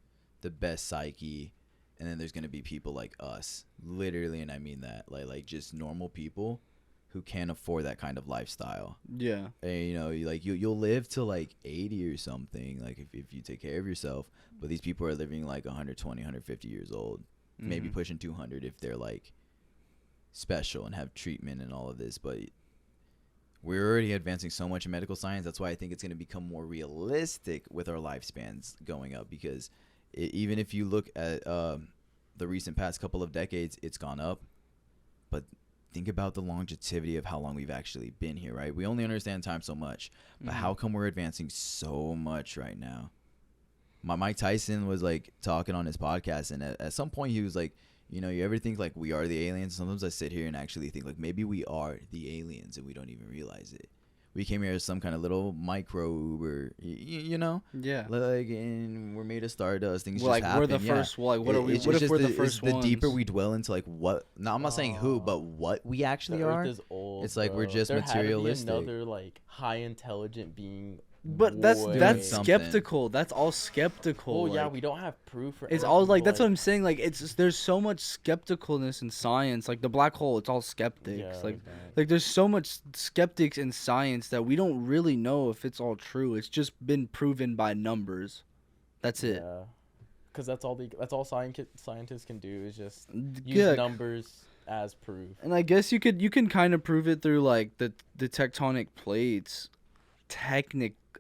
the best psyche, and then there's gonna be people like us, literally, and I mean that, like just normal people who can't afford that kind of lifestyle. Yeah. And you know, you'll live till like 80 or something, like if you take care of yourself, but these people are living like 120, 150 years old, maybe Mhm. pushing 200 if they're like special and have treatment and all of this. But we're already advancing so much in medical science. That's why I think it's going to become more realistic with our lifespans going up, because even if you look at the recent past couple of decades, it's gone up. But think about the longevity of how long we've actually been here, right? We only understand time so much, but how come we're advancing so much right now? Mike Tyson was like talking on his podcast, and at some point he was like, you know, you ever think like we are the aliens? Sometimes I sit here and actually think like maybe we are the aliens and we don't even realize it. we came here as some kind of little microbe, or you know, Yeah. like, and we're made of stardust. Things Well, just like happen. we're the yeah. first. Well, like what are we? It's What just if we're the it's first the ones? deeper we dwell into like what. Now I'm not saying who, but what we actually The are. Earth is old. It's like we're bro. just there materialistic. Had to be another like high intelligent being. But way- that's something. skeptical. That's all skeptical. Well, yeah, like, we don't have proof. For It's everything, all like but, that's what I'm saying. Like there's so much skepticalness in science. Like the black hole, it's all skeptics. Yeah, Like there's so much skeptics in science that we don't really know if it's all true. It's just been proven by numbers. That's it. Yeah, because that's all scientists can do is just use Yeah. numbers as proof. And I guess you can kind of prove it through like the tectonic plates.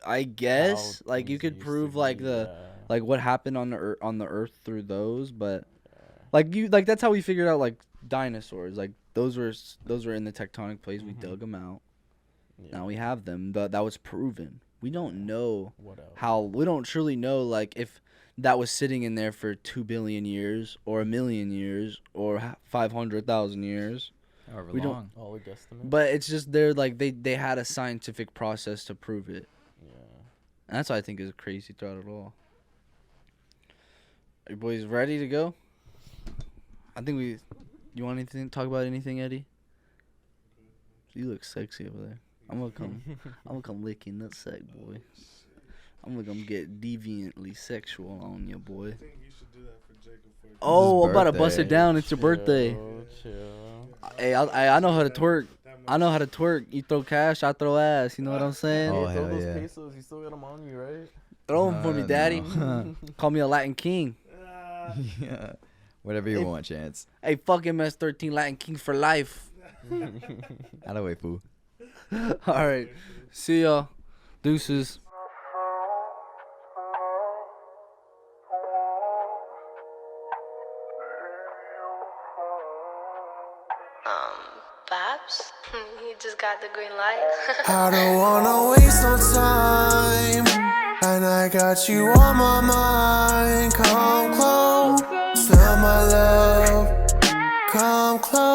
I guess How like you things could used to prove like be, the yeah. like what happened on the earth through those, but like that's how we figured out like dinosaurs. Like those were in the tectonic plates. We dug them out. Yeah. Now we have them. That was proven. We don't know What else? how. We don't truly know like if that was sitting in there for 2 billion years or 1 million years or 500,000 years. However we don't- long. All a guesstimate. But it's just they're like they had a scientific process to prove it. Yeah. And that's what I think is crazy throughout it all. Are you boys ready to go? I think you want anything? Talk about anything, Eddie? You look sexy over there. I'm gonna come lick your nutsack, boy. I'm gonna come get deviantly sexual on you, boy. I think you should do that for Jacob for Oh, I'm about to bust birthday. it down. It's your birthday. Chill. Hey, I know how to twerk. I know how to twerk. You throw cash, I throw ass. You know what I'm saying? Oh, Hey, hell throw those yeah. pesos. You still got them on you, right? Throw them for me, daddy. No. Call me a Latin king. Yeah. Whatever you Hey. want, Chance. Hey, fuck MS-13 Latin king for life. Out of way, fool. All right. See y'all. Deuces. Babs, you just got the green light. I don't wanna waste no time, and I got you on my mind. Come close, feel my love. Come close.